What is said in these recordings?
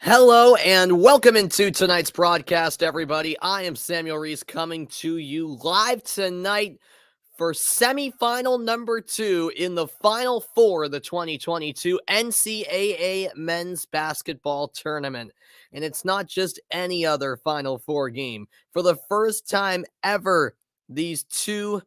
Hello and welcome into tonight's broadcast, everybody. I am Samuel Reese coming to you live tonight for semifinal number 2 in the Final Four of the 2022 NCAA Men's Basketball Tournament. And it's not just any other Final Four game. For the first time ever, these two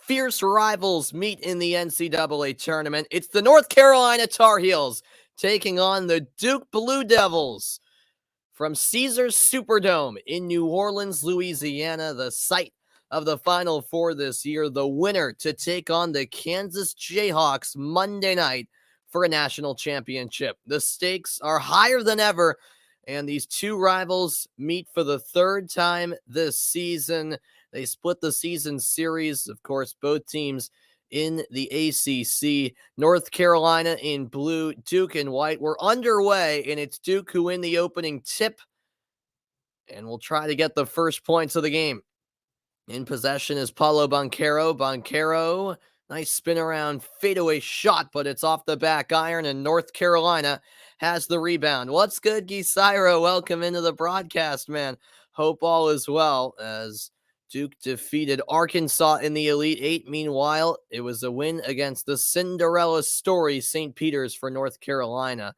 fierce rivals meet in the NCAA tournament. It's the North Carolina Tar Heels taking on the Duke Blue Devils from Caesars Superdome in New Orleans, Louisiana, the site of the Final Four this year. The winner to take on the Kansas Jayhawks Monday night for a national championship. The stakes are higher than ever, and these two rivals meet for the third time this season. They split the season series, of course, both teams in the ACC. North Carolina in blue, Duke in white. We're underway, and it's Duke who win the opening tip, and we'll try to get the first points of the game. In possession is Paulo Banchero. Banchero, nice spin around fadeaway shot, but it's off the back iron, and North Carolina has the rebound. What's good, Gisiro? Welcome into the broadcast, man. Hope all is well as Duke defeated Arkansas in the Elite Eight. Meanwhile, it was a win against the Cinderella story, St. Peter's, for North Carolina.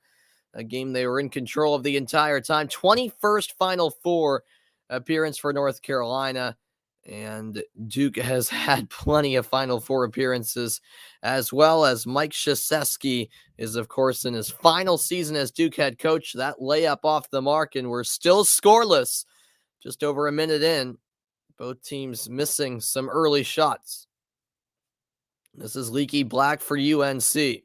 A game they were in control of the entire time. 21st Final Four appearance for North Carolina. And Duke has had plenty of Final Four appearances, as well as Mike Krzyzewski is, of course, in his final season as Duke head coach. That layup off the mark, and we're still scoreless just over a minute in. Both teams missing some early shots. This is Leaky Black for UNC.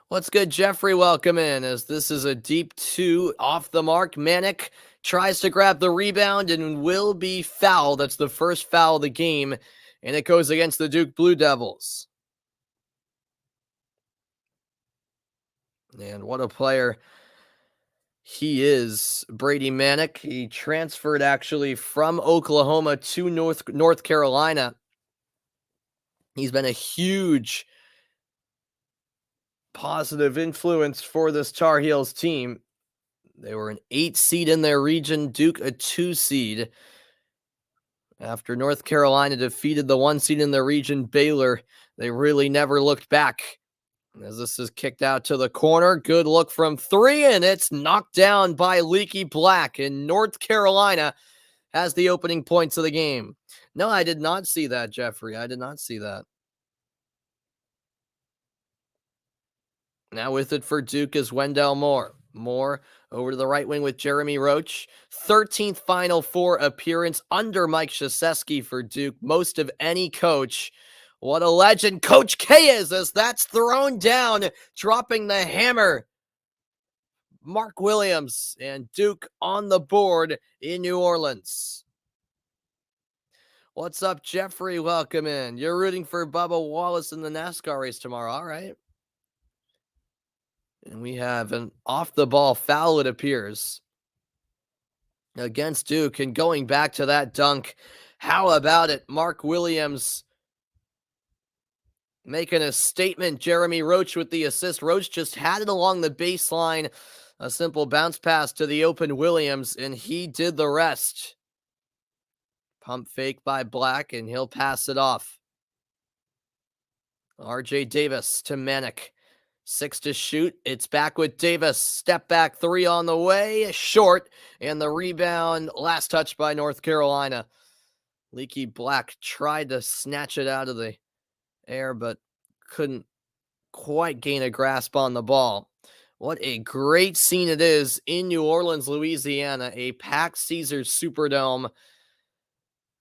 What's good, Jeffrey? Welcome in, as this is a deep two off the mark. Manic tries to grab the rebound and will be fouled. That's the first foul of the game, and it goes against the Duke Blue Devils. And what a player he is, Brady Manic. He transferred actually from Oklahoma to North Carolina. He's been a huge positive influence for this Tar Heels team. They were an 8 seed in their region, Duke a 2 seed. After North Carolina defeated the 1 seed in their region, Baylor, they really never looked back. As this is kicked out to the corner, good look from 3, and it's knocked down by Leaky Black, and North Carolina has the opening points of the game. No, I did not see that, Jeffrey. I did not see that. Now with it for Duke is Wendell Moore. Moore over to the right wing with Jeremy Roach. 13th Final Four appearance under Mike Krzyzewski for Duke. Most of any coach. What a legend Coach K is, as that's thrown down, dropping the hammer. Mark Williams and Duke on the board in New Orleans. What's up, Jeffrey? Welcome in. You're rooting for Bubba Wallace in the NASCAR race tomorrow. All right. And we have an off-the-ball foul, it appears, against Duke. And going back to that dunk, how about it? Mark Williams making a statement. Jeremy Roach with the assist. Roach just had it along the baseline. A simple bounce pass to the open Williams, and he did the rest. Pump fake by Black, and he'll pass it off. RJ Davis to Manic. 6 to shoot. It's back with Davis. Step back 3 on the way. Short. And the rebound. Last touch by North Carolina. Leaky Black tried to snatch it out of the air, but couldn't quite gain a grasp on the ball. What a great scene it is in New Orleans, Louisiana. A packed Caesars Superdome.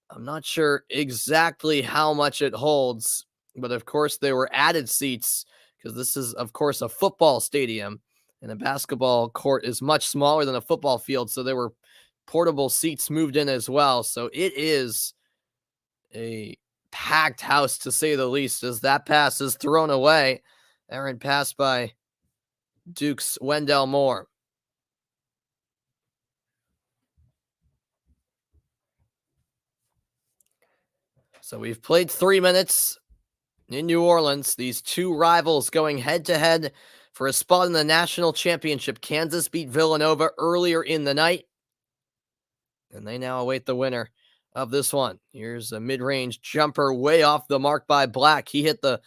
I'm not sure exactly how much it holds, but of course there were added seats, because this is, of course, a football stadium, and a basketball court is much smaller than a football field, so there were portable seats moved in as well. So it is a packed house, to say the least, as that pass is thrown away. Errant pass by Duke's Wendell Moore. So we've played 3 minutes. In New Orleans, these two rivals going head to head for a spot in the national championship. Kansas beat Villanova earlier in the night, and they now await the winner of this one. Here's a mid-range jumper way off the mark by Black. He hit the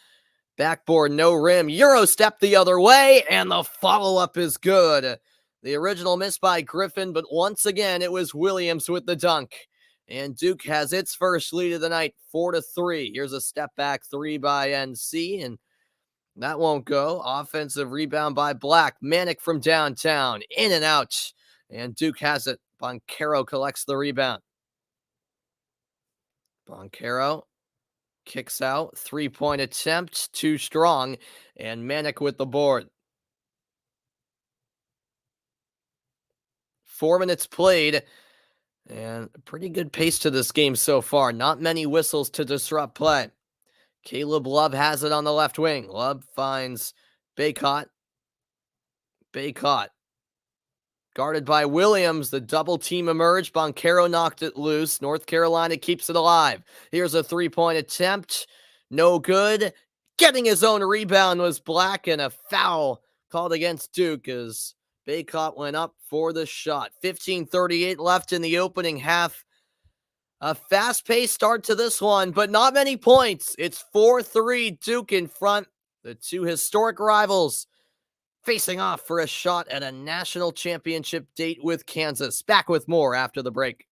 backboard, no rim, Euro step the other way, and the follow-up is good. The original miss by Griffin, but once again, it was Williams with the dunk. And Duke has its first lead of the night, 4-3. Here's a step back three by NC, and that won't go. Offensive rebound by Black. Manic from downtown, in and out. And Duke has it. Boncaro collects the rebound. Boncaro kicks out. 3-point attempt, too strong. And Manic with the board. 4 minutes played. And a pretty good pace to this game so far. Not many whistles to disrupt play. Caleb Love has it on the left wing. Love finds Baycott. Baycott guarded by Williams. The double team emerged. Boncaro knocked it loose. North Carolina keeps it alive. Here's a 3-point attempt. No good. Getting his own rebound was Black, and a foul called against Duke as Baycott went up for the shot. 15:38 left in the opening half. A fast-paced start to this one, but not many points. It's 4-3 Duke in front. The two historic rivals facing off for a shot at a national championship date with Kansas. Back with more after the break.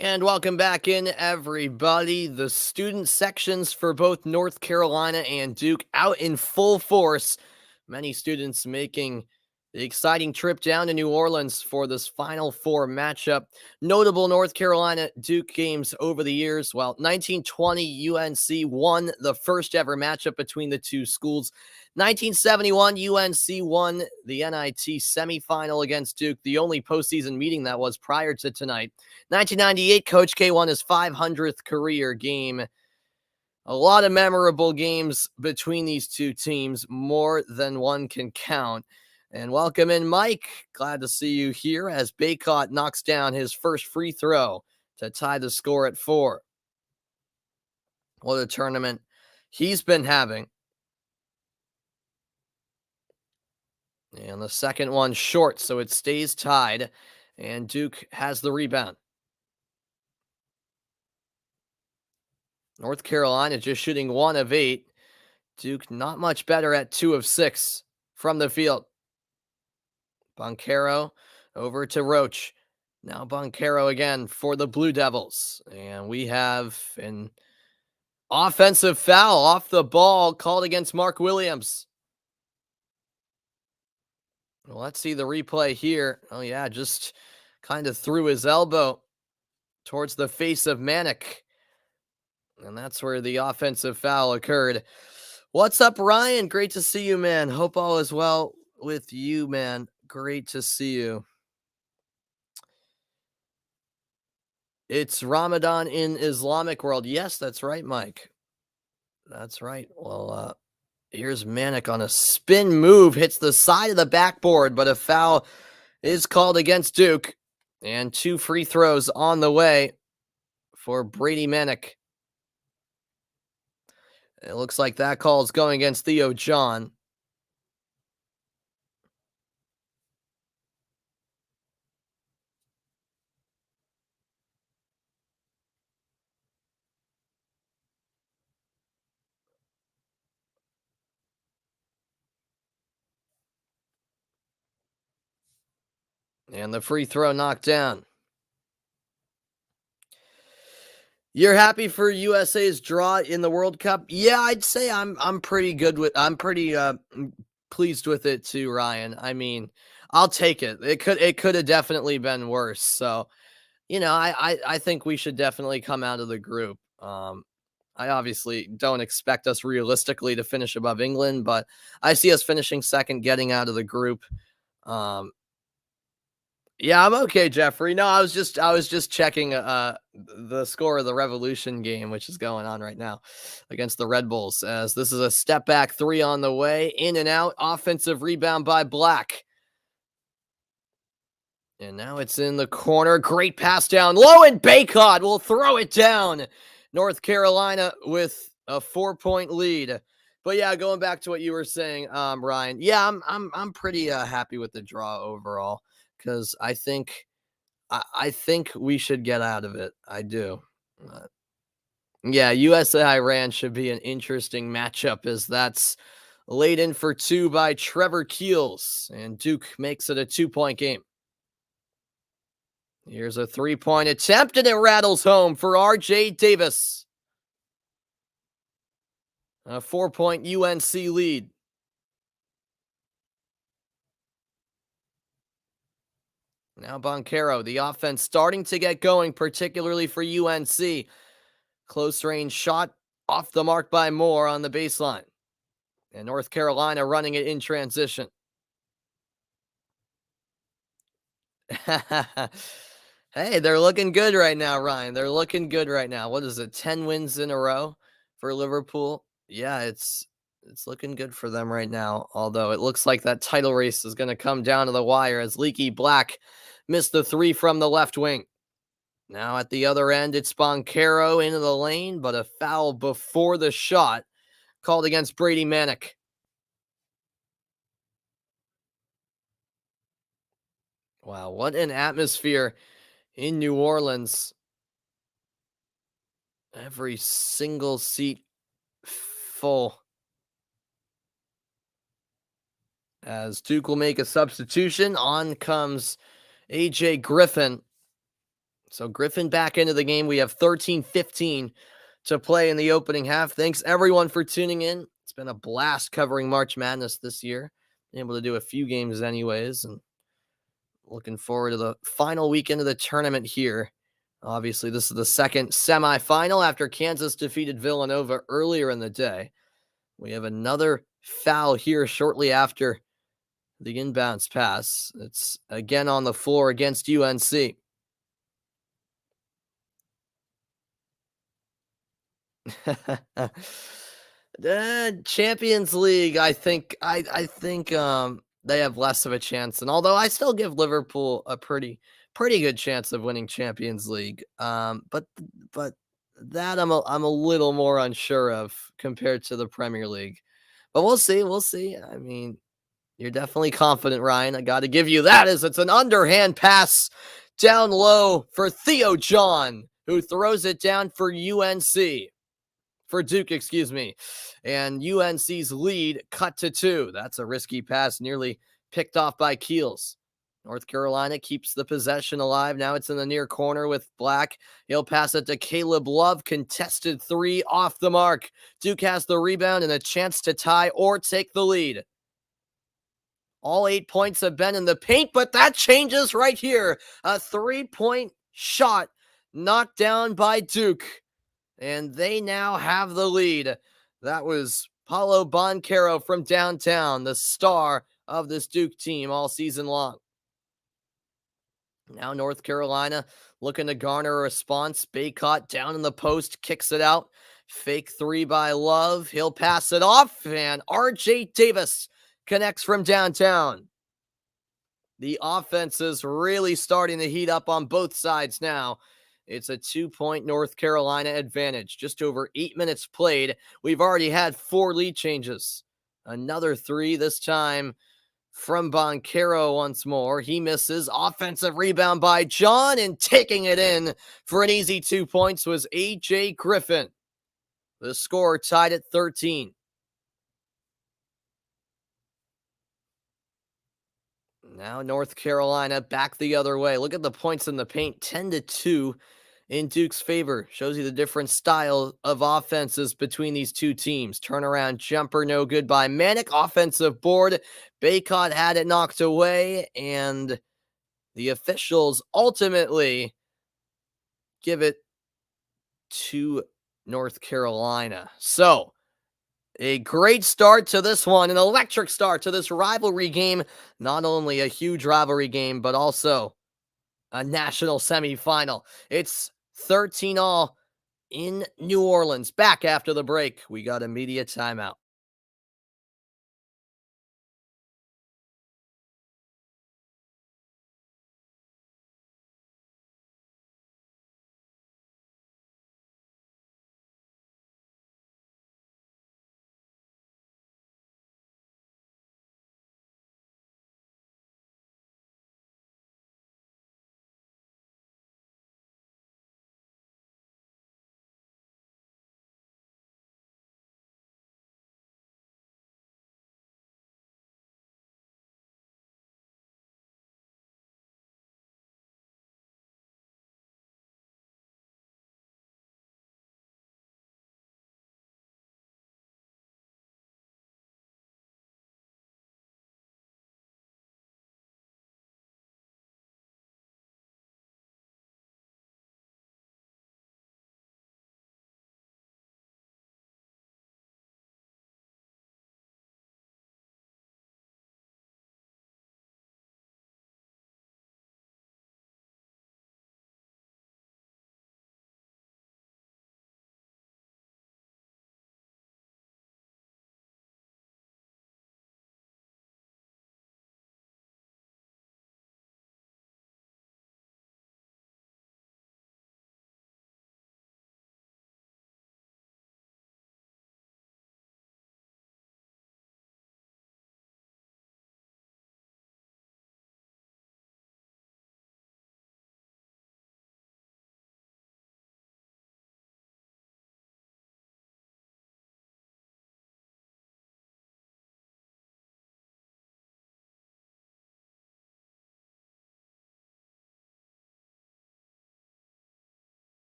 And welcome back in, everybody. The student sections for both North Carolina and Duke out in full force. Many students making the exciting trip down to New Orleans for this Final Four matchup. Notable North Carolina Duke games over the years. Well, 1920 UNC won the first ever matchup between the two schools. 1971 UNC won the NIT semifinal against Duke, the only postseason meeting that was prior to tonight. 1998, Coach K won his 500th career game. A lot of memorable games between these two teams, more than one can count. And welcome in, Mike. Glad to see you here as Baycott knocks down his first free throw to tie the score at 4. What a tournament he's been having. And the second one short, so it stays tied. And Duke has the rebound. North Carolina just shooting 1 of 8. Duke not much better at 2 of 6 from the field. Boncaro over to Roach. Now Boncaro again for the Blue Devils. And we have an offensive foul off the ball called against Mark Williams. Well, let's see the replay here. Oh, yeah, just kind of threw his elbow towards the face of Manick. And that's where the offensive foul occurred. What's up, Ryan? Great to see you, man. Hope all is well with you, man. Great to see you. It's Ramadan in Islamic world. Yes, that's right, Mike. That's right. Well, here's Manick on a spin move, hits the side of the backboard, but a foul is called against Duke. And 2 free throws on the way for Brady Manick. It looks like that call is going against Theo John. And the free throw knocked down. You're happy for USA's draw in the World Cup? Yeah, I'd say I'm pretty pleased with it too, Ryan. I mean, I'll take it. It could have definitely been worse. So, I think we should definitely come out of the group. I obviously don't expect us realistically to finish above England, but I see us finishing second, getting out of the group. Yeah, I'm okay, Jeffrey. No, I was just checking the score of the Revolution game, which is going on right now against the Red Bulls, as this is a step back 3 on the way, in and out, offensive rebound by Black. And now it's in the corner. Great pass down low, and Baycott will throw it down. North Carolina with a 4-point lead. But yeah, going back to what you were saying, Ryan. Yeah, I'm pretty happy with the draw overall, because I think we should get out of it. I do. Uh, yeah, USA Iran should be an interesting matchup, as that's laid in for 2 by Trevor Keels, and Duke makes it a 2-point game. Here's a 3-point attempt, and it rattles home for RJ Davis. A 4-point UNC lead. Now Boncaro, the offense starting to get going, particularly for UNC. Close range shot off the mark by Moore on the baseline. And North Carolina running it in transition. Hey, they're looking good right now, Ryan. They're looking good right now. What is it? 10 wins in a row for Liverpool. Yeah, it's looking good for them right now. Although it looks like that title race is going to come down to the wire, as Leaky Black missed the 3 from the left wing. Now at the other end, it's Boncaro into the lane, but a foul before the shot called against Brady Manick. Wow, what an atmosphere in New Orleans. Every single seat full. As Duke will make a substitution, on comes AJ Griffin. So Griffin back into the game. We have 13:15 to play in the opening half. Thanks everyone for tuning in. It's been a blast covering March Madness this year. Been able to do a few games anyways, and looking forward to the final weekend of the tournament here. Obviously, this is the second semifinal after Kansas defeated Villanova earlier in the day. We have another foul here shortly after the inbounds pass. It's again on the floor against UNC. The Champions League, I think they have less of a chance, and although I still give Liverpool a pretty good chance of winning Champions League, but that I'm a little more unsure of compared to the Premier League. But we'll see. I mean, You're definitely confident, Ryan. I got to give you that as it's an underhand pass down low for Theo John, who throws it down for UNC. For Duke, excuse me. And UNC's lead cut to 2. That's a risky pass, nearly picked off by Keels. North Carolina keeps the possession alive. Now it's in the near corner with Black. He'll pass it to Caleb Love. Contested 3 off the mark. Duke has the rebound and a chance to tie or take the lead. All 8 points have been in the paint, but that changes right here. A 3-point shot knocked down by Duke, and they now have the lead. That was Paulo Banchero from downtown, the star of this Duke team all season long. Now North Carolina looking to garner a response. Baycott down in the post, kicks it out. Fake 3 by Love. He'll pass it off, and RJ Davis connects from downtown. The offense is really starting to heat up on both sides now. It's a 2-point North Carolina advantage. Just over 8 minutes played. We've already had 4 lead changes. Another 3 this time from Banchero once more. He misses. Offensive rebound by John, and taking it in for an easy 2 points was A.J. Griffin. The score tied at 13. Now North Carolina back the other way. Look at the points in the paint, 10-2 in Duke's favor. Shows you the different style of offenses between these two teams. Turnaround jumper, no good by Manic. Offensive board, Baycott had it knocked away, and the officials ultimately give it to North Carolina. So, a great start to this one, an electric start to this rivalry game. Not only a huge rivalry game, but also a national semifinal. It's 13-all in New Orleans. Back after the break, we got a media timeout.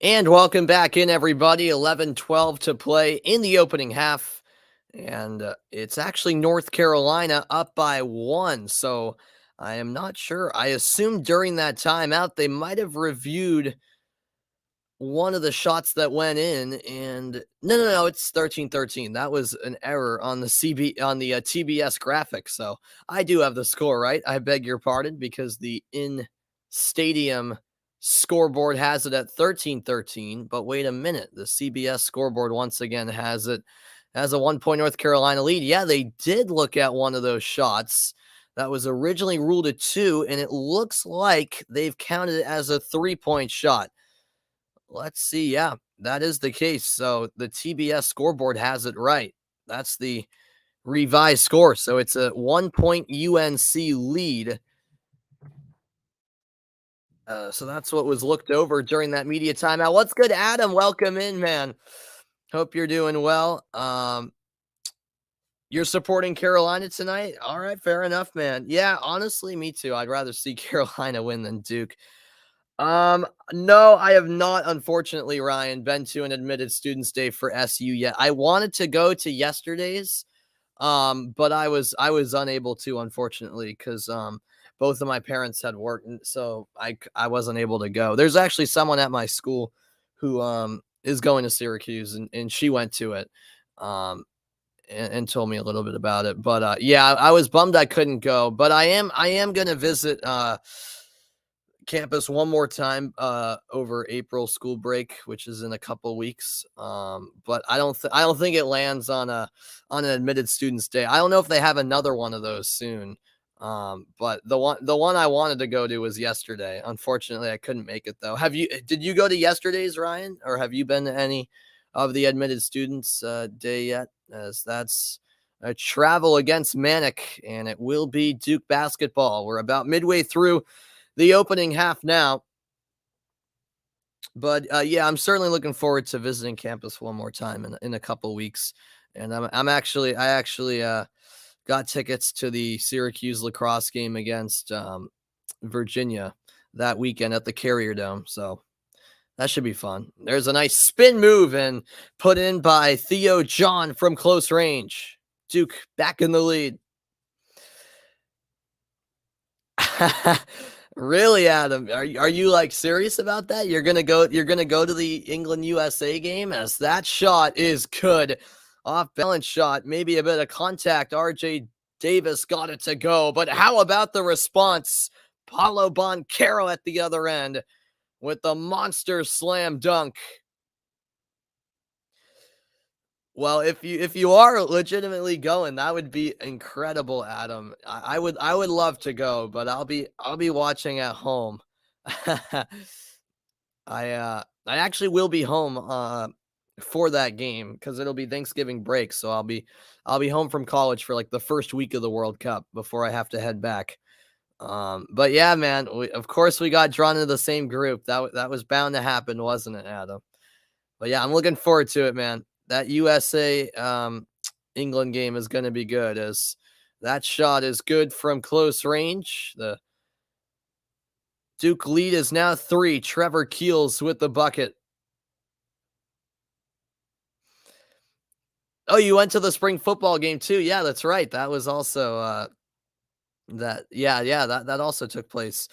And welcome back in, everybody. 11-12 to play in the opening half. And it's actually North Carolina up by 1. So I am not sure. I assume during that timeout, they might have reviewed one of the shots that went in, and no, it's 13-13. That was an error on the TBS graphic. So I do have the score right. I beg your pardon, because the in stadium scoreboard has it at 13-13. But wait a minute, the CBS scoreboard once again has it as a 1 point North Carolina lead. Yeah, they did look at one of those shots that was originally ruled a two, and it looks like they've counted it as a 3-point shot. Let's see. Yeah, that is the case. So the TBS scoreboard has it right. That's the revised score. So it's a 1 point UNC lead. So that's what was looked over during that media timeout. What's good, Adam? Welcome in, man. Hope you're doing well. You're supporting Carolina tonight? All right, fair enough, man. Yeah, honestly, me too. I'd rather see Carolina win than Duke. No, I have not, unfortunately, Ryan, been to an admitted students day for SU yet. I wanted to go to yesterday's, but I was unable to, unfortunately, because both of my parents had work, and so I wasn't able to go. There's actually someone at my school who is going to Syracuse, and she went to it, and told me a little bit about it. But yeah, I was bummed I couldn't go, but I am gonna visit campus one more time over April school break, which is in a couple weeks. But I don't think it lands on an admitted students day. I don't know if they have another one of those soon. But the one I wanted to go to was yesterday. Unfortunately, I couldn't make it though. Did you go to yesterday's, Ryan, or have you been to any of the admitted students day yet? As that's a travel against Manic, and it will be Duke basketball. We're about midway through the opening half now. But yeah, I'm certainly looking forward to visiting campus one more time in a couple weeks. And I actually got tickets to the Syracuse lacrosse game against Virginia that weekend at the Carrier Dome. So that should be fun. There's a nice spin move and put in by Theo John from close range. Duke back in the lead. Really, Adam? Are you like serious about that? You're gonna go to the England USA game, as that shot is good. Off balance shot, maybe a bit of contact. RJ Davis got it to go, but how about the response? Paulo Boncaro at the other end with the monster slam dunk. Well, if you are legitimately going, that would be incredible, Adam. I would love to go, but I'll be watching at home. I actually will be home for that game, because it'll be Thanksgiving break, so I'll be home from college for like the first week of the World Cup before I have to head back. But yeah, man, of course we got drawn into the same group. That was bound to happen, wasn't it, Adam? But yeah, I'm looking forward to it, man. That USA England game is going to be good, as that shot is good from close range. The Duke lead is now 3. Trevor Keels with the bucket. Oh, you went to the spring football game too? Yeah, that's right. That was also that also took place.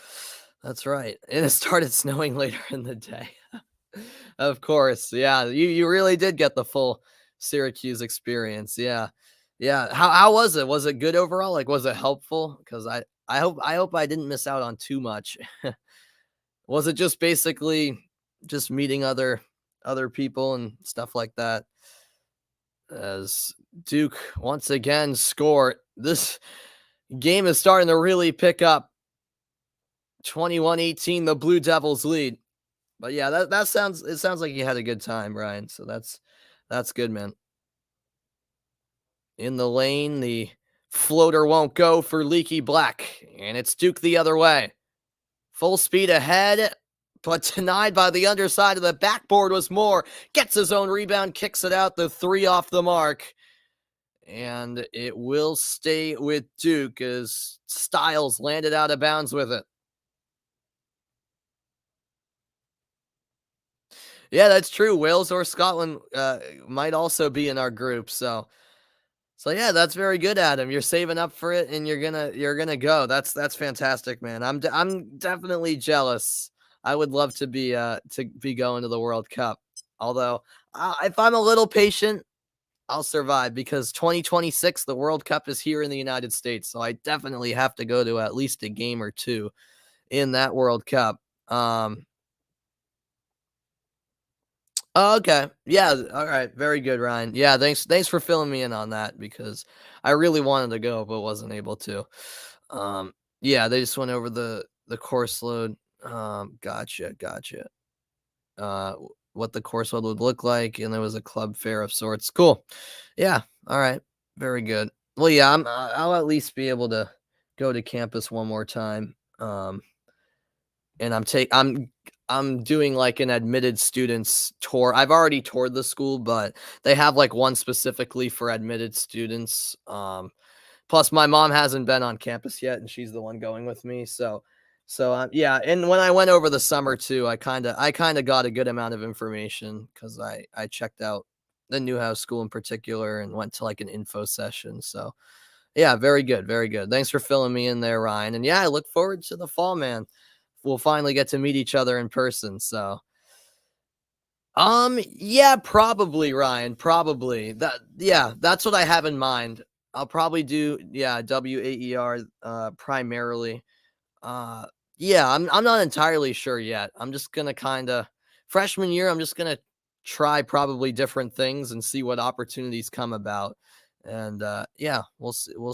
That's right. And it started snowing later in the day. Of course. Yeah, you really did get the full Syracuse experience. Yeah. Yeah. How was it? Was it good overall? Like, was it helpful? Cuz I hope I didn't miss out on too much. Was it just basically just meeting other people and stuff like that? As Duke once again scored. This game is starting to really pick up. 21-18, the Blue Devils lead. But yeah, it sounds like you had a good time, Ryan. So that's good, man. In the lane, the floater won't go for Leaky Black, and it's Duke the other way. Full speed ahead, but denied by the underside of the backboard was Moore. Gets his own rebound, kicks it out, the 3 off the mark. And it will stay with Duke as Styles landed out of bounds with it. Yeah, that's true. Wales or Scotland might also be in our group. So yeah, that's very good, Adam. You're saving up for it, and you're gonna go. That's fantastic, man. I'm definitely jealous. I would love to be going to the World Cup. Although, if I'm a little patient, I'll survive because 2026, the World Cup is here in the United States, so I definitely have to go to at least a game or two in that World Cup. Um, oh, okay. Yeah, all right. Very good, Ryan. Yeah, thanks for filling me in on that because I really wanted to go but wasn't able to. Um, yeah, they just went over the course load. Gotcha. What the course load would look like, and there was a club fair of sorts. Cool. Yeah. All right. Very good. Well, yeah, I'll at least be able to go to campus one more time. And I'm doing like an admitted students tour. I've already toured the school, but they have like one specifically for admitted students. Plus my mom hasn't been on campus yet and she's the one going with me. So yeah, and when I went over the summer too, I kind of got a good amount of information cuz I checked out the Newhouse school in particular and went to like an info session. So yeah, very good, very good. Thanks for filling me in there, Ryan. And yeah, I look forward to the fall, man. We'll finally get to meet each other in person. So, yeah, probably, Ryan. Probably yeah, that's what I have in mind. I'll probably do, yeah, WAER primarily. Uh, yeah, I'm not entirely sure yet. I'm just gonna kind of freshman year. I'm just gonna try probably different things and see what opportunities come about. And yeah, we'll see. We'll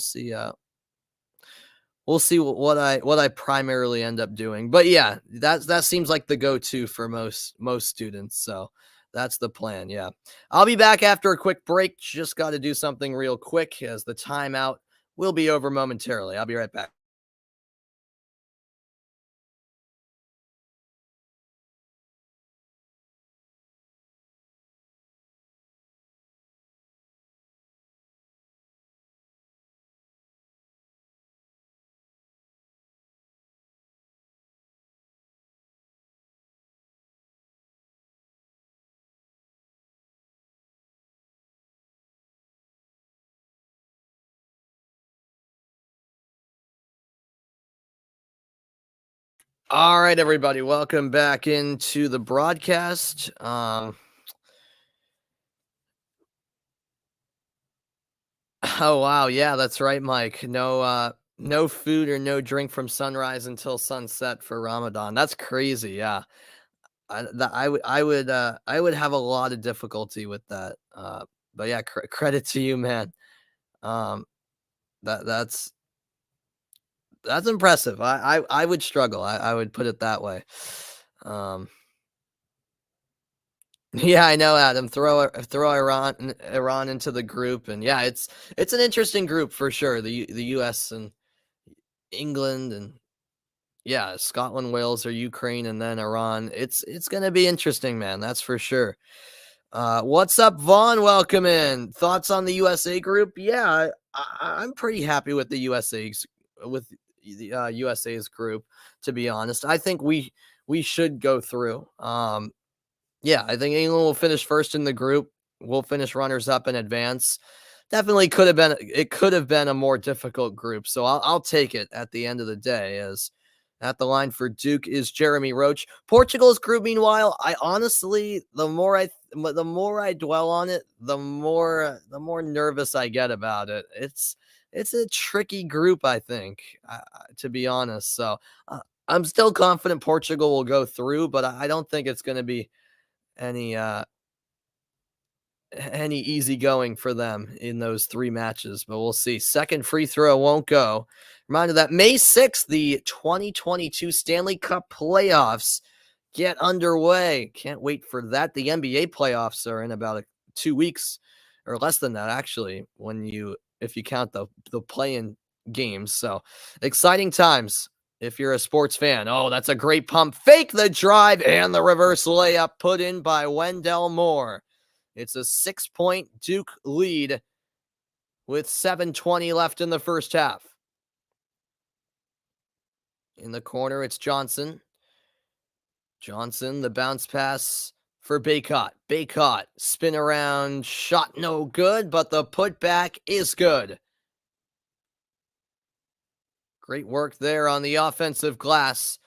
see what I primarily end up doing. But yeah, that seems like the go-to for most students. So that's the plan. Yeah. I'll be back after a quick break. Just got to do something real quick as the timeout will be over momentarily. I'll be right back. All right, everybody, welcome back into the broadcast. Oh wow, yeah, that's right, Mike. No food or no drink from sunrise until sunset for Ramadan. That's crazy. Yeah. I would have a lot of difficulty with that. But yeah, credit to you, man. Um, that's impressive. I would struggle. I would put it that way. Um, yeah, I know, Adam. Throw Iran into the group, and yeah, it's an interesting group for sure. The U.S. and England and yeah, Scotland, Wales, or Ukraine, and then Iran. It's gonna be interesting, man. That's for sure. What's up, Vaughn? Welcome in. Thoughts on the USA group? Yeah, I'm pretty happy with the USA's group. To be honest, I think we should go through. Yeah, I think England will finish first in the group. We'll finish runners up in advance. Definitely could have been a more difficult group. So I'll take it at the end of the day as at the line for Duke is Jeremy Roach. Portugal's group, meanwhile, I honestly, the more I dwell on it, the more nervous I get about it. It's a tricky group, I think, to be honest. So I'm still confident Portugal will go through, but I don't think it's going to be any any easy going for them in those three matches, but we'll see. Second free throw won't go. Reminder that May 6th, the 2022 Stanley Cup playoffs get underway. Can't wait for that. The NBA playoffs are in about 2 weeks or less than that, actually, if you count the play-in games. So exciting times if you're a sports fan. Oh, that's a great pump. Fake the drive and the reverse layup put in by Wendell Moore. It's a 6-point Duke lead with 7:20 left in the first half. In the corner, it's Johnson. Johnson, the bounce pass for Baycott. Baycott, spin around, shot no good, but the putback is good. Great work there on the offensive glass.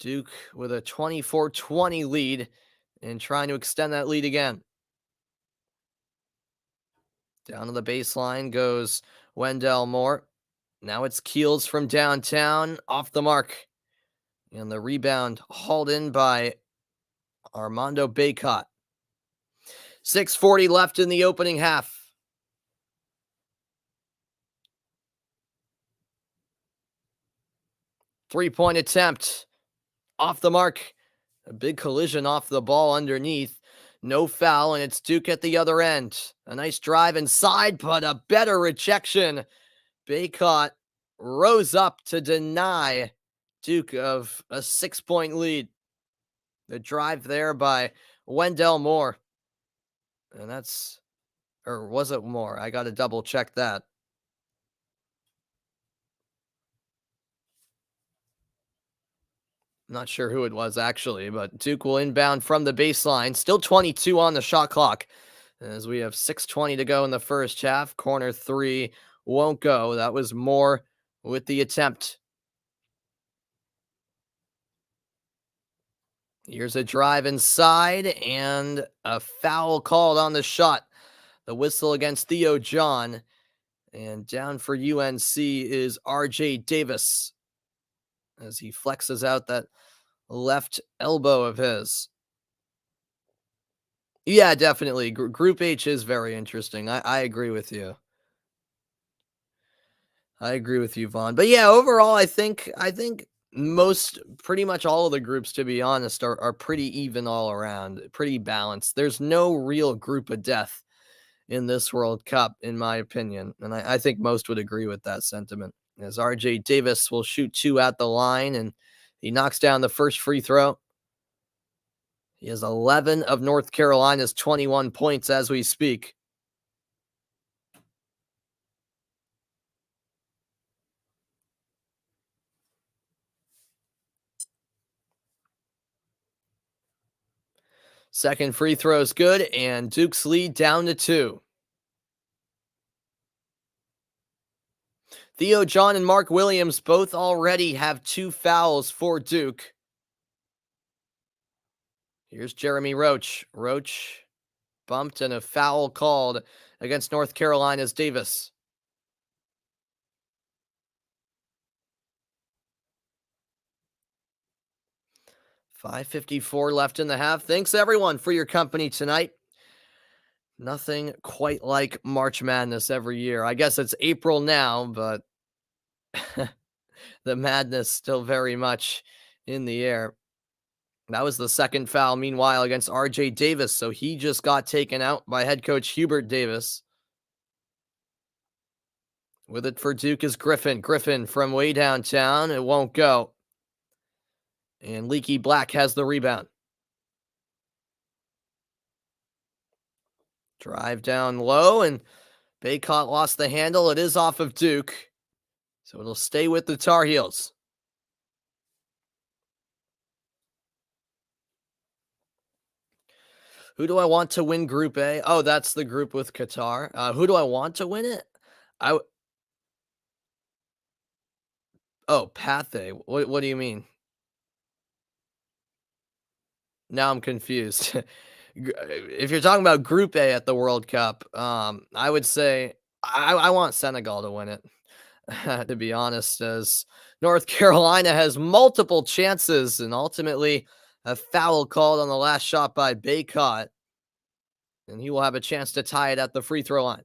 Duke with a 24-20 lead and trying to extend that lead again. Down to the baseline goes Wendell Moore. Now it's Keels from downtown, off the mark. And the rebound hauled in by Armando Bacot. 6:40 left in the opening half. Three-point attempt off the mark. A big collision off the ball underneath. No foul, and it's Duke at the other end. A nice drive inside, but a better rejection. Bacot rose up to deny Duke of a 6-point lead. The drive there by Wendell Moore. And or was it Moore? I got to double check that. Not sure who it was actually, but Duke will inbound from the baseline. Still 22 on the shot clock as we have 6:20 to go in the first half. Corner three won't go. That was Moore with the attempt. Here's a drive inside and a foul called on the shot. The whistle against Theo John. And down for UNC is RJ Davis as he flexes out that left elbow of his. Yeah, definitely. Group H is very interesting. I agree with you. I agree with you, Vaughn. But yeah, overall, I think most pretty much all of the groups, to be honest, are pretty even all around, pretty balanced. There's no real group of death in this World Cup, in my opinion. And I think most would agree with that sentiment. As RJ Davis will shoot two at the line and he knocks down the first free throw. He has 11 of North Carolina's 21 points as we speak. Second free throw is good, and Duke's lead down to 2. Theo John and Mark Williams both already have 2 fouls for Duke. Here's Jeremy Roach. Roach bumped and a foul called against North Carolina's Davis. .554 left in the half. Thanks everyone for your company tonight. Nothing quite like March Madness every year. I guess it's April now, but the madness still very much in the air. That was the second foul, meanwhile, against RJ Davis. So he just got taken out by head coach Hubert Davis. With it for Duke is Griffin. Griffin from way downtown. It won't go. And Leaky Black has the rebound. Drive down low, and Bacot lost the handle. It is off of Duke. So it'll stay with the Tar Heels. Who do I want to win Group A? Oh, that's the group with Qatar. Who do I want to win it? Path A. What do you mean? Now I'm confused. If you're talking about Group A at the World Cup, I would say I want Senegal to win it. To be honest, as North Carolina has multiple chances and ultimately a foul called on the last shot by Bacot, and he will have a chance to tie it at the free throw line.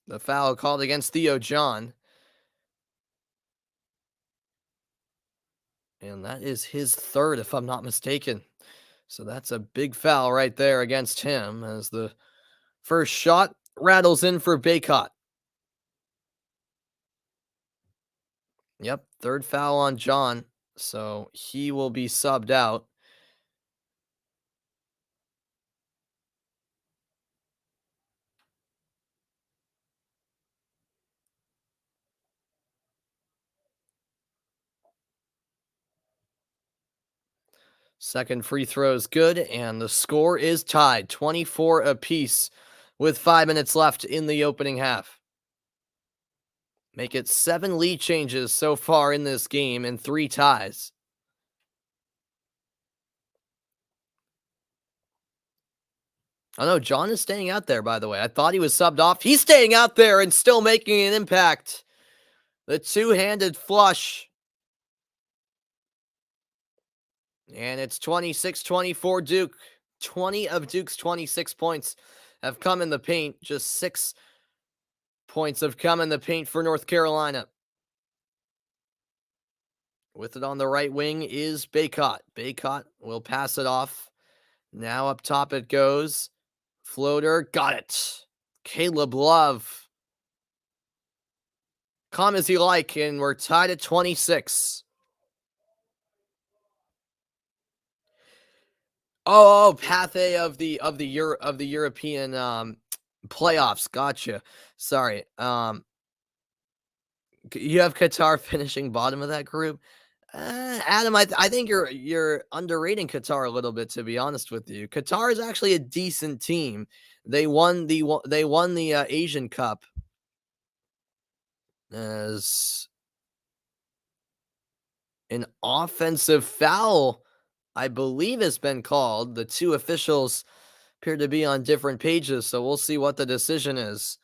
The foul called against Theo John. And that is his third, if I'm not mistaken. So that's a big foul right there against him as the first shot rattles in for Bacot. Yep, third foul on John. So he will be subbed out. Second free throw is good, and the score is tied 24 apiece with 5 minutes left in the opening half. Make it 7 lead changes so far in this game and 3 ties. Oh no, John is staying out there, by the way. I thought he was subbed off. He's staying out there and still making an impact. The two-handed flush. And it's 26-24 Duke. 20 of Duke's 26 points have come in the paint. Just 6 points have come in the paint for North Carolina. With it on the right wing is Baycott. Baycott will pass it off. Now up top it goes. Floater, got it. Caleb Love. Calm as you like, and we're tied at 26. Pathé of the European playoffs. Gotcha. Sorry. You have Qatar finishing bottom of that group. Adam, I think you're underrating Qatar a little bit, to be honest with you. Qatar is actually a decent team. They won the Asian Cup as an offensive foul, I believe, has been called. The two officials appear to be on different pages, so we'll see what the decision is.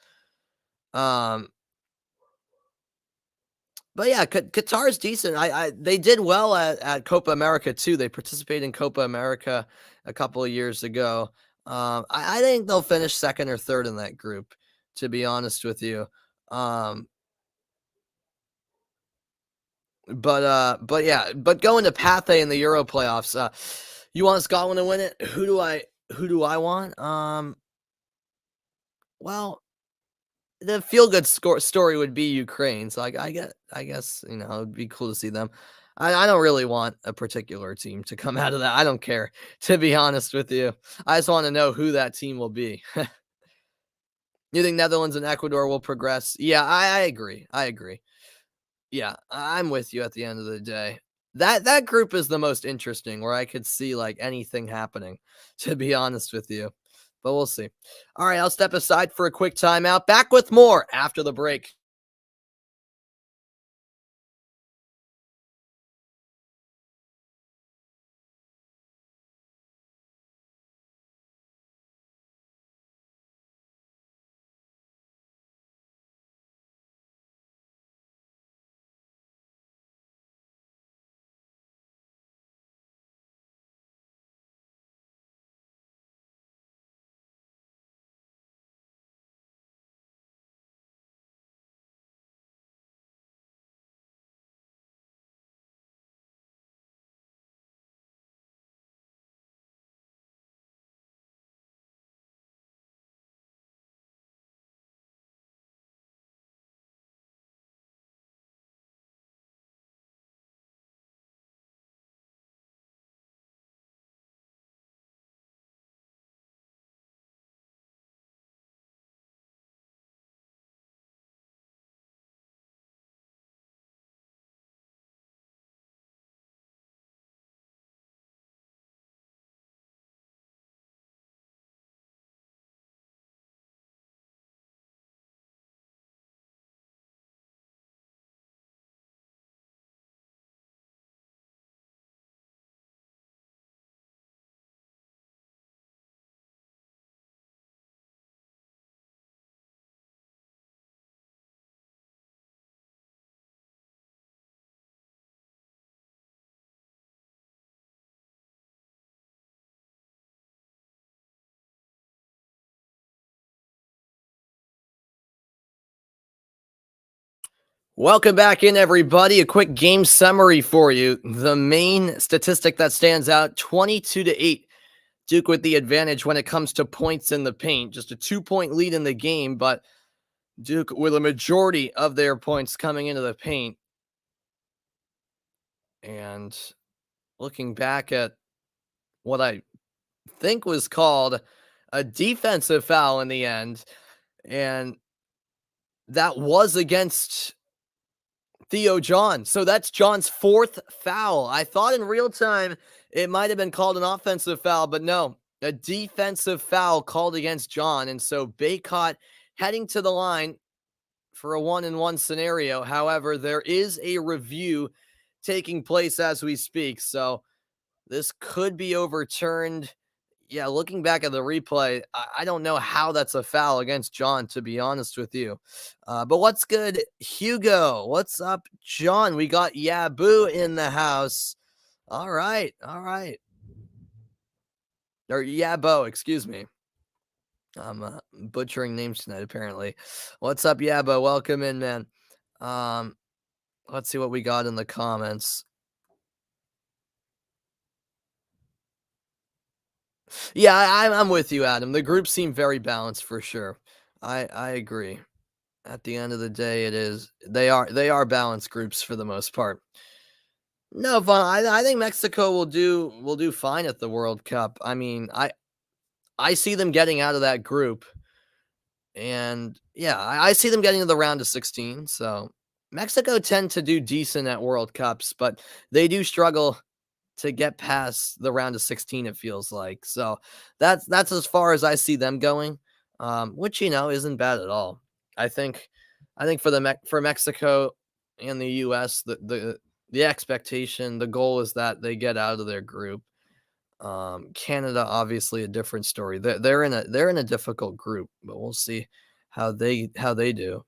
But yeah, Qatar's decent. They did well at Copa America too. They participated in Copa America a couple of years ago. I think they'll finish second or third in that group, to be honest with you. But yeah, but going to Pathé in the Euro playoffs. You want Scotland to win it? Who do I want? Well, the feel good story would be Ukraine. So I guess it'd be cool to see them. I don't really want a particular team to come out of that. I don't care, to be honest with you. I just want to know who that team will be. You think Netherlands and Ecuador will progress? Yeah, I agree. I agree. Yeah, I'm with you at the end of the day. That group is the most interesting, where I could see like anything happening, to be honest with you. But we'll see. All right, I'll step aside for a quick timeout. Back with more after the break. Welcome back in, everybody. A quick game summary for you. The main statistic that stands out, 22-8. Duke with the advantage when it comes to points in the paint. Just a 2-point lead in the game, but Duke with a majority of their points coming into the paint. And looking back at what I think was called a defensive foul in the end, and that was against Theo John. So that's John's fourth foul. I thought in real time it might have been called an offensive foul, but no, a defensive foul called against John. And so Baycott heading to the line for a 1-and-1 scenario. However, there is a review taking place as we speak. So this could be overturned. Yeah, looking back at the replay, I don't know how that's a foul against John, to be honest with you. But what's good, Hugo? What's up, John? We got Yabu in the house. All right, all right. Or Yabo, excuse me. I'm butchering names tonight, apparently. What's up, Yabo? Welcome in, man. Um, let's see what we got in the comments. Yeah, I'm with you, Adam. The groups seem very balanced for sure. I agree. At the end of the day, it is they are balanced groups for the most part. No, Vaughn, I think Mexico will do fine at the World Cup. I mean, I see them getting out of that group, and yeah, I see them getting to the round of 16. So Mexico tend to do decent at World Cups, but they do struggle to get past the round of 16, it feels like. So that's as far as I see them going, which isn't bad at all. I think for for Mexico and the US, the expectation, the goal is that they get out of their group. Canada, obviously a different story. They're in a difficult group, but we'll see how they do.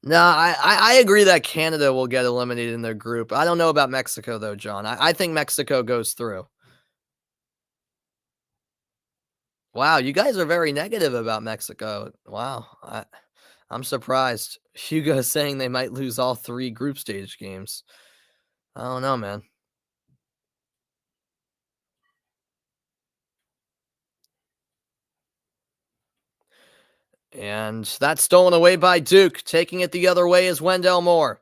No, I agree that Canada will get eliminated in their group. I don't know about Mexico though, John. I think Mexico goes through. Wow, you guys are very negative about Mexico. Wow, I'm surprised. Hugo is saying they might lose all three group stage games. I don't know, man. And that's stolen away by Duke. Taking it the other way is Wendell Moore.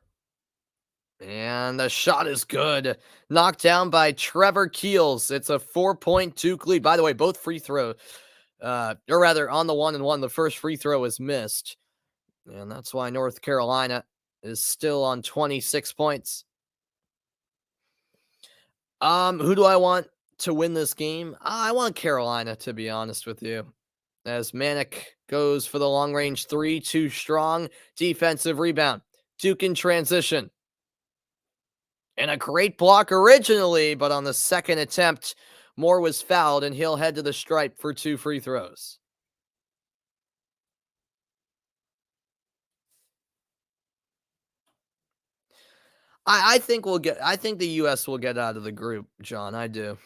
And the shot is good. Knocked down by Trevor Keels. It's a 4-point Duke lead. By the way, both free throws, or rather on the 1-and-1, the first free throw was missed. And that's why North Carolina is still on 26 points. Who do I want to win this game? I want Carolina, to be honest with you. As Manic goes for the long range three, too strong. Defensive rebound. Duke in transition. And a great block originally, but on the second attempt, Moore was fouled and he'll head to the stripe for two free throws. I think the US will get out of the group, John. I do.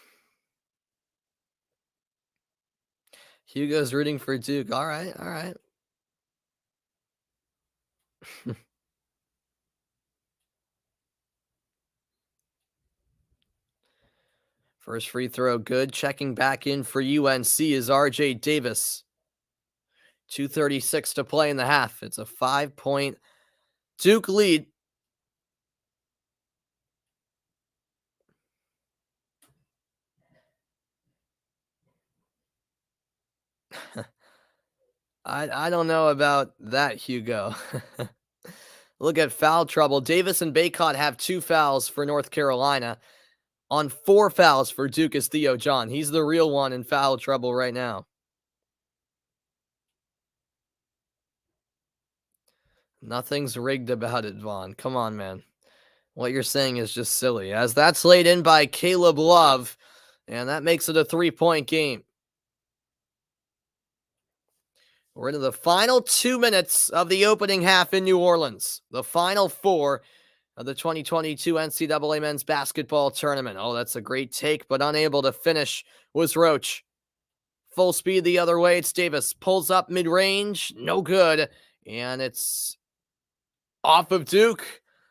Hugo's rooting for Duke. All right, all right. First free throw good. Checking back in for UNC is RJ Davis. 2:36 to play in the half. It's a 5-point Duke lead. I don't know about that, Hugo. Look at foul trouble. Davis and Baycott have 2 fouls for North Carolina. On 4 fouls for Duke is Theo John. He's the real one in foul trouble right now. Nothing's rigged about it, Vaughn. Come on, man. What you're saying is just silly. As that's laid in by Caleb Love, and that makes it a 3-point game. We're into the final 2 minutes of the opening half in New Orleans. The final 4 of the 2022 NCAA men's basketball tournament. Oh, that's a great take, but unable to finish was Roach. Full speed the other way. It's Davis. Pulls up mid-range. No good. And it's off of Duke.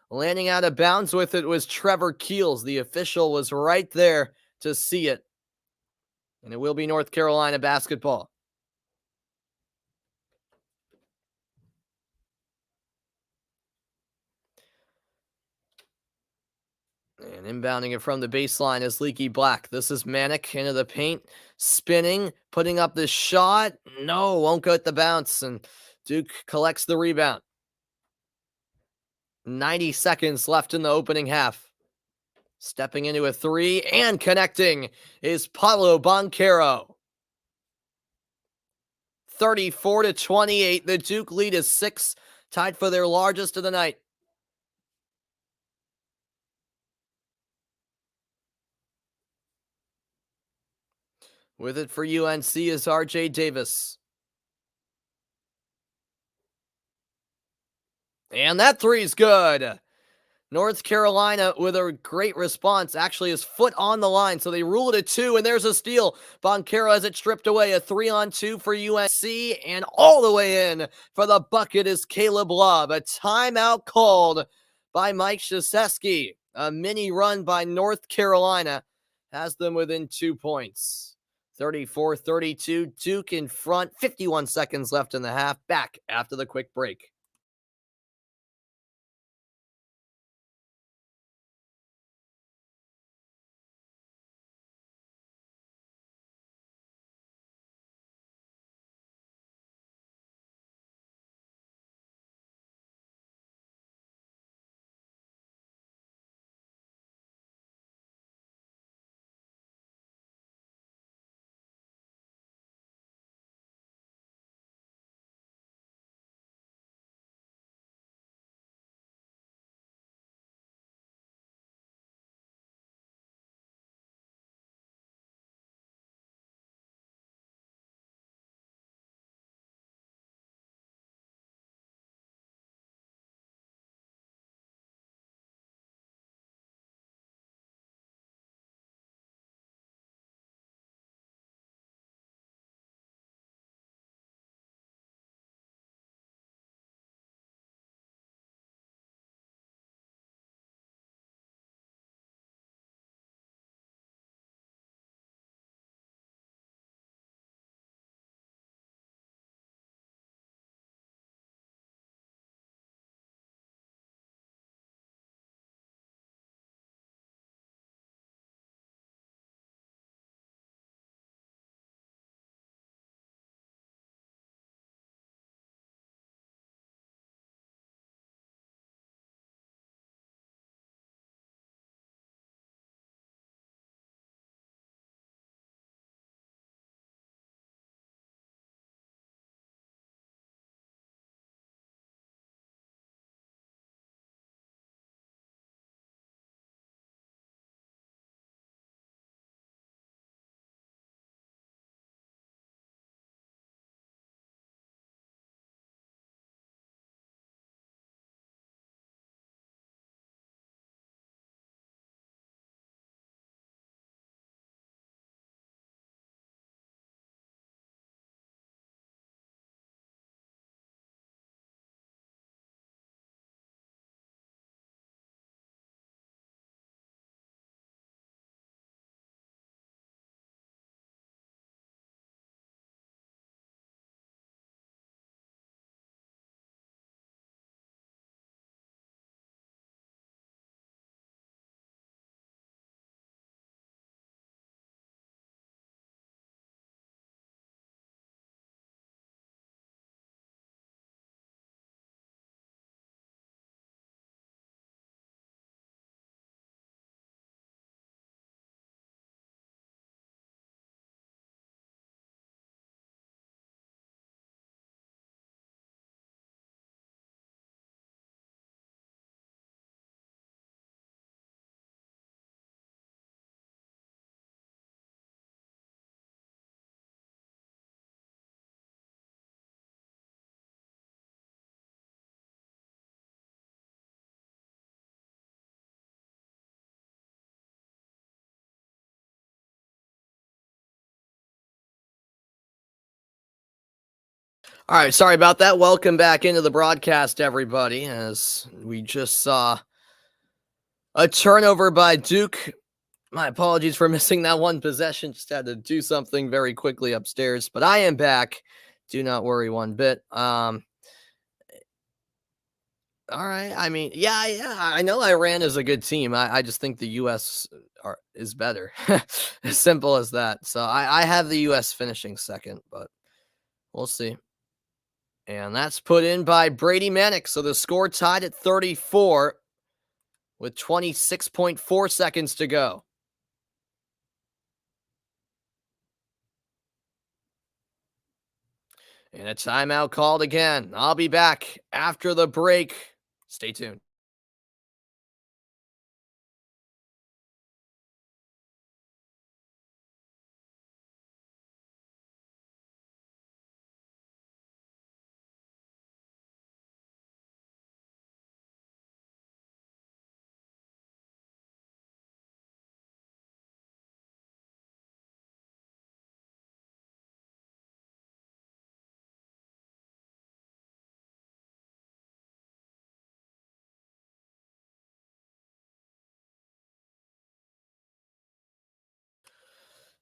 Landing out of bounds with it was Trevor Keels. The official was right there to see it. And it will be North Carolina basketball. And inbounding it from the baseline is Leaky Black. This is Manic into the paint, spinning, putting up this shot. No, won't go at the bounce, and Duke collects the rebound. 90 seconds left in the opening half. Stepping into a three and connecting is Paulo Banchero. 34-28. The Duke lead is 6, tied for their largest of the night. With it for UNC is RJ Davis. And that three's good. North Carolina with a great response. Actually, his foot on the line, so they rule it a 2, and there's a steal. Banchero has it stripped away. A 3-on-2 for UNC, and all the way in for the bucket is Caleb Love. A timeout called by Mike Krzyzewski. A mini run by North Carolina has them within 2 points. 34-32, Duke in front. 51 seconds left in the half. Back after the quick break. All right, sorry about that. Welcome back into the broadcast, everybody. As we just saw a turnover by Duke. My apologies for missing that one possession. Just had to do something very quickly upstairs, but I am back. Do not worry one bit. All right. I mean, yeah. I know Iran is a good team. I just think the U.S. is better. As simple as that. So I have the U.S. finishing second, but we'll see. And that's put in by Brady Manick. So the score tied at 34 with 26.4 seconds to go. And a timeout called again. I'll be back after the break. Stay tuned.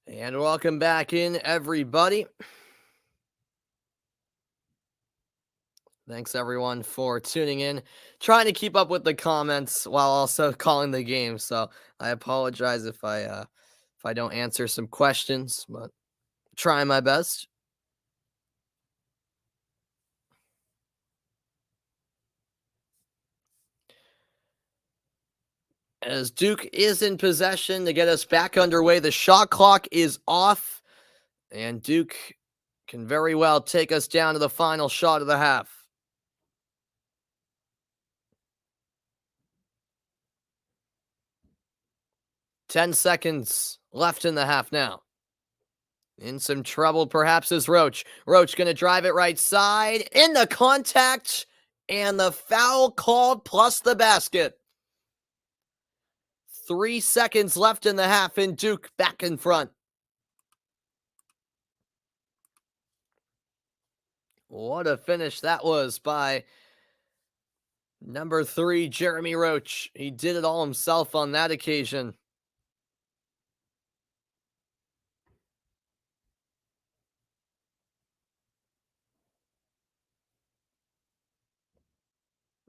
And welcome back in, everybody. Thanks, everyone, for tuning in. Trying to keep up with the comments while also calling the game. So I apologize if I don't answer some questions, but trying my best. As Duke is in possession to get us back underway, the shot clock is off, and Duke can very well take us down to the final shot of the half. Ten seconds left in the half now. In some trouble, perhaps, is Roach. Roach going to drive it right side. In the contact, and the foul called plus the basket. 3 seconds left in the half, and Duke back in front. What a finish that was by number 3, Jeremy Roach. He did it all himself on that occasion.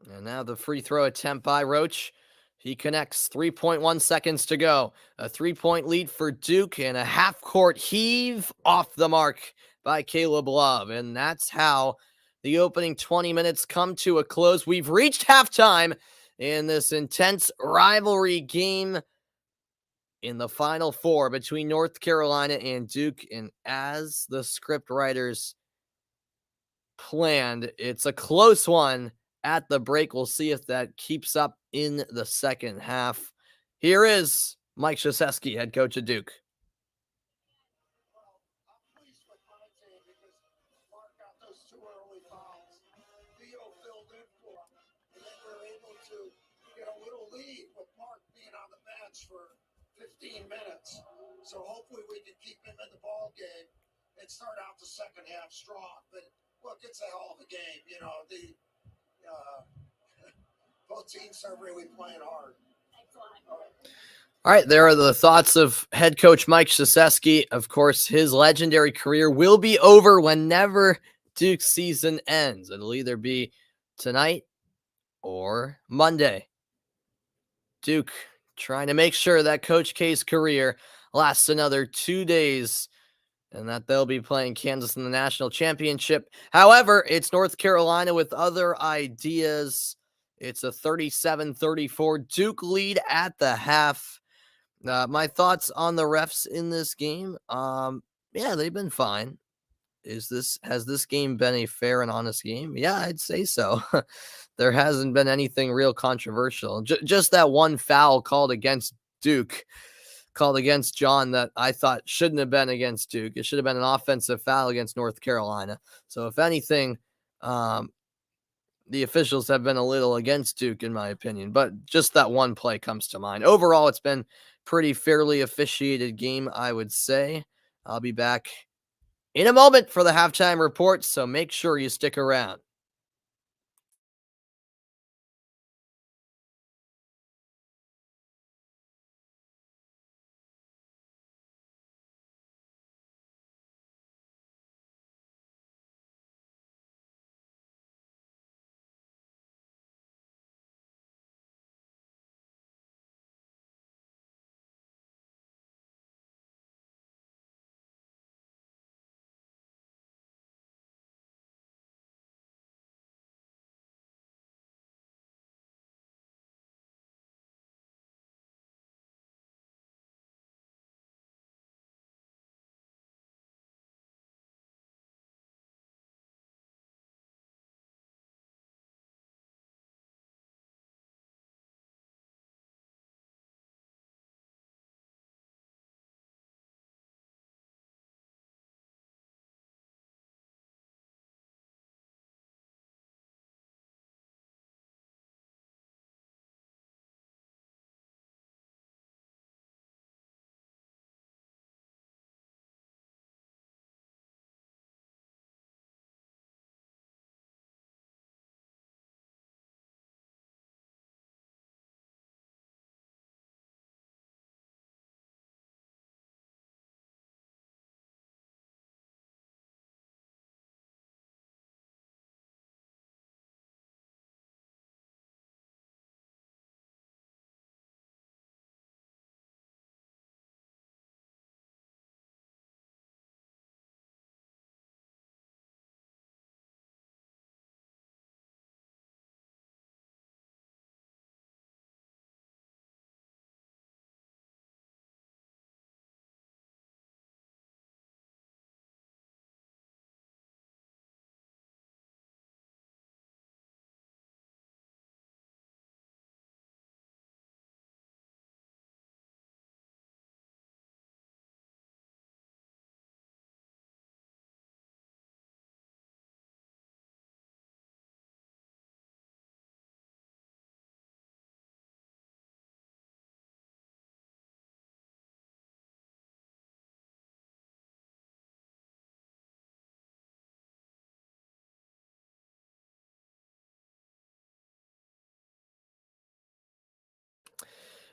And now the free throw attempt by Roach. He connects. 3.1 seconds to go. A 3-point lead for Duke and a half-court heave off the mark by Caleb Love. And that's how the opening 20 minutes come to a close. We've reached halftime in this intense rivalry game in the Final Four between North Carolina and Duke. And as the script writers planned, it's a close one at the break. We'll see if that keeps up in the second half. Here is Mike Krzyzewski, head coach of Duke. For 15 minutes. So hopefully we can keep him in the ball game and start out the second half strong. But look, it's a hell of a game. You know, both teams are really playing hard. All right, there are the thoughts of head coach Mike Krzyzewski. Of course, his legendary career will be over whenever Duke's season ends. It'll either be tonight or Monday. Duke trying to make sure that Coach K's career lasts another 2 days and that they'll be playing Kansas in the national championship. However, it's North Carolina with other ideas. It's a 37-34 Duke lead at the half. My thoughts on the refs in this game. Yeah, they've been fine. Has this game been a fair and honest game? Yeah, I'd say so. There hasn't been anything real controversial. Just that one foul called against Duke, called against John, that I thought shouldn't have been against Duke. It should have been an offensive foul against North Carolina. So if anything, the officials have been a little against Duke, in my opinion. But just that one play comes to mind. Overall, it's been pretty fairly officiated game, I would say. I'll be back in a moment for the halftime report, so make sure you stick around.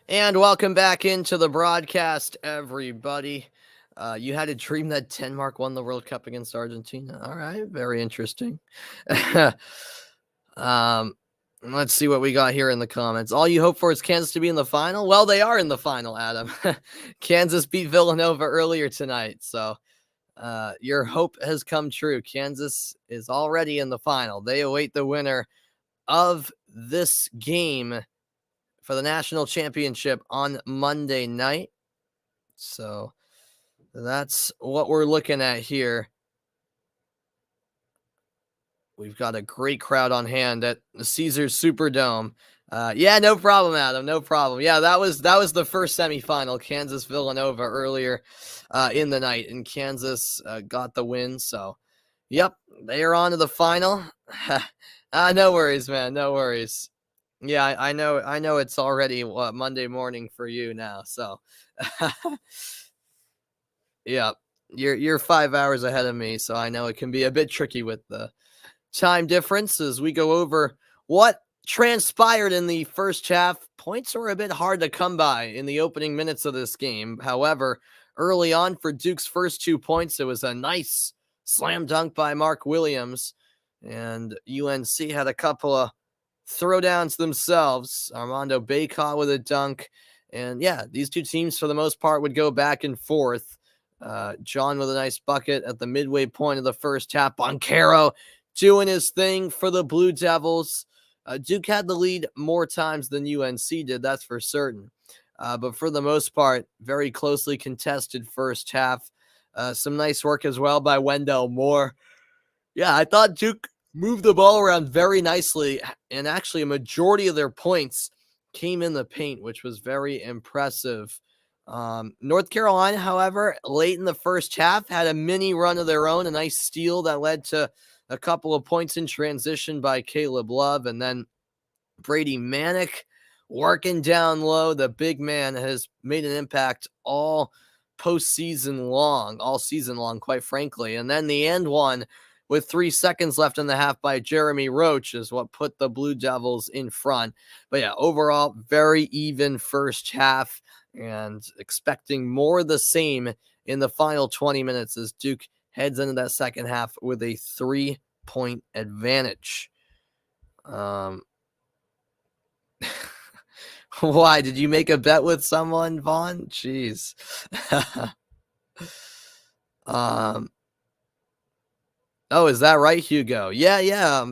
And welcome back into the broadcast, everybody. You had a dream that Denmark won the World Cup against Argentina. All right, very interesting. Let's see what we got here in the comments. All you hope for is Kansas to be in the final? Well, they are in the final, Adam. Kansas beat Villanova earlier tonight, so your hope has come true. Kansas is already in the final. They await the winner of this game for the national championship on Monday night. So that's what we're looking at here. We've got a great crowd on hand at the Caesars Superdome. Yeah, no problem, Adam. No problem. Yeah, that was the first semifinal, Kansas Villanova, earlier in the night, and Kansas got the win. So, yep, they are on to the final. No worries, man. No worries. Yeah, I know it's already Monday morning for you now. So, yeah, you're 5 hours ahead of me, so I know it can be a bit tricky with the time difference as we go over what transpired in the first half. Points were a bit hard to come by in the opening minutes of this game. However, early on for Duke's first 2 points, it was a nice slam dunk by Mark Williams, and UNC had a couple of throwdowns themselves. Armando Bacot with a dunk. And yeah, these two teams for the most part would go back and forth. John with a nice bucket at the midway point of the first half. Boncaro doing his thing for the Blue Devils. Duke had the lead more times than UNC did, that's for certain. But for the most part, very closely contested first half. Some nice work as well by Wendell Moore. Yeah, I thought Duke moved the ball around very nicely, and actually a majority of their points came in the paint, which was very impressive. North Carolina, however, late in the first half had a mini run of their own, a nice steal that led to a couple of points in transition by Caleb Love, and then Brady Manick working down low. The big man has made an impact all season long, quite frankly. And then the end one with 3 seconds left in the half by Jeremy Roach is what put the Blue Devils in front. But yeah, overall, very even first half, and expecting more of the same in the final 20 minutes as Duke heads into that second half with a 3-point advantage. Why? Did you make a bet with someone, Vaughn? Jeez. Oh, is that right, Hugo? Yeah.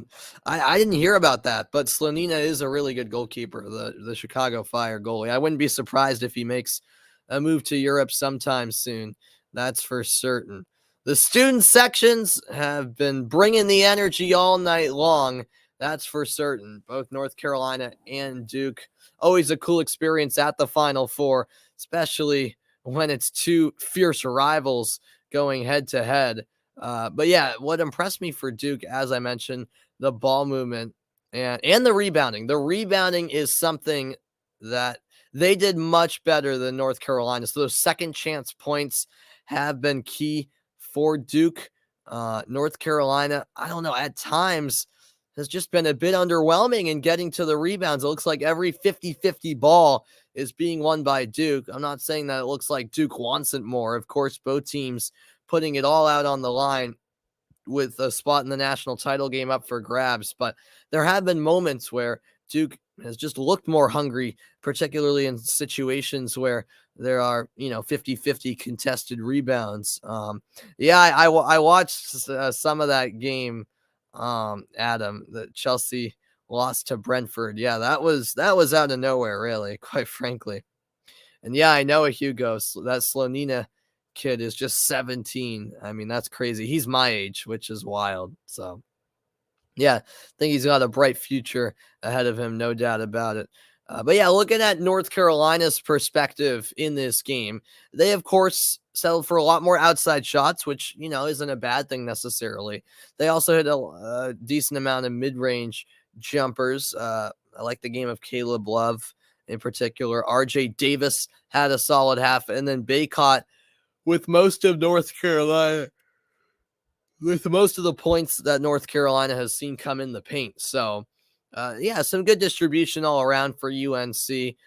I didn't hear about that, but Slonina is a really good goalkeeper, the Chicago Fire goalie. I wouldn't be surprised if he makes a move to Europe sometime soon. That's for certain. The student sections have been bringing the energy all night long. That's for certain. Both North Carolina and Duke. Always a cool experience at the Final Four, especially when it's two fierce rivals going head to head. But yeah, what impressed me for Duke, as I mentioned, the ball movement and the rebounding. The rebounding is something that they did much better than North Carolina. So those second chance points have been key for Duke. North Carolina, I don't know, at times has just been a bit underwhelming in getting to the rebounds. It looks like every 50-50 ball is being won by Duke. I'm not saying that it looks like Duke wants it more. Of course, both teams putting it all out on the line with a spot in the national title game up for grabs. But there have been moments where Duke has just looked more hungry, particularly in situations where there are, 50-50 contested rebounds. I watched some of that game, Adam, that Chelsea lost to Brentford. Yeah, that was out of nowhere, really, quite frankly. And yeah, I know a Hugo, that Slonina kid is just 17. I mean, that's crazy. He's my age, which is wild. So yeah, I think he's got a bright future ahead of him, no doubt about it. But yeah, looking at North Carolina's perspective in this game, they of course settled for a lot more outside shots, which, isn't a bad thing necessarily. They also hit a decent amount of mid-range jumpers. I like the game of Caleb Love in particular. RJ Davis had a solid half, and then Bacot with most of North Carolina, with most of the points that North Carolina has seen come in the paint. So, some good distribution all around for UNC.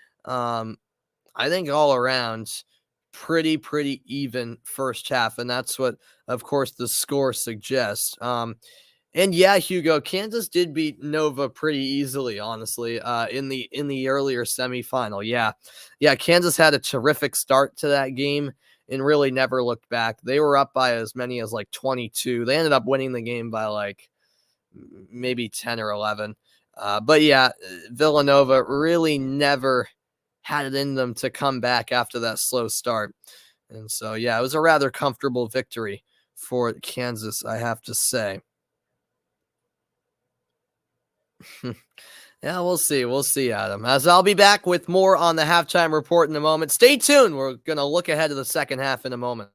I think all around pretty even first half, and that's what, of course, the score suggests. And yeah, Hugo, Kansas did beat Nova pretty easily, honestly, in the earlier semifinal. Yeah, Kansas had a terrific start to that game and really never looked back. They were up by as many as like 22. They ended up winning the game by like maybe 10 or 11. But yeah, Villanova really never had it in them to come back after that slow start. And so, yeah, it was a rather comfortable victory for Kansas, I have to say. Yeah, we'll see. We'll see, Adam. As I'll be back with more on the halftime report in a moment. Stay tuned. We're going to look ahead to the second half in a moment.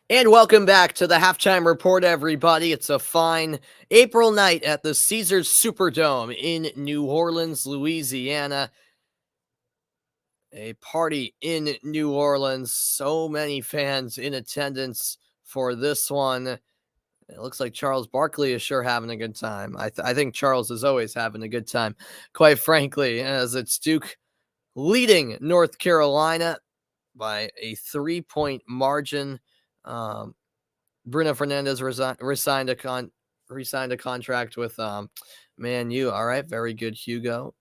And welcome back to the halftime report, everybody. It's a fine April night at the Caesars Superdome in New Orleans, Louisiana. A party in New Orleans. So many fans in attendance for this one. It looks like Charles Barkley is sure having a good time. I think Charles is always having a good time, quite frankly, as it's Duke leading North Carolina by a 3-point margin. Bruno Fernandez re-signed a contract with Man U. All right, very good, Hugo.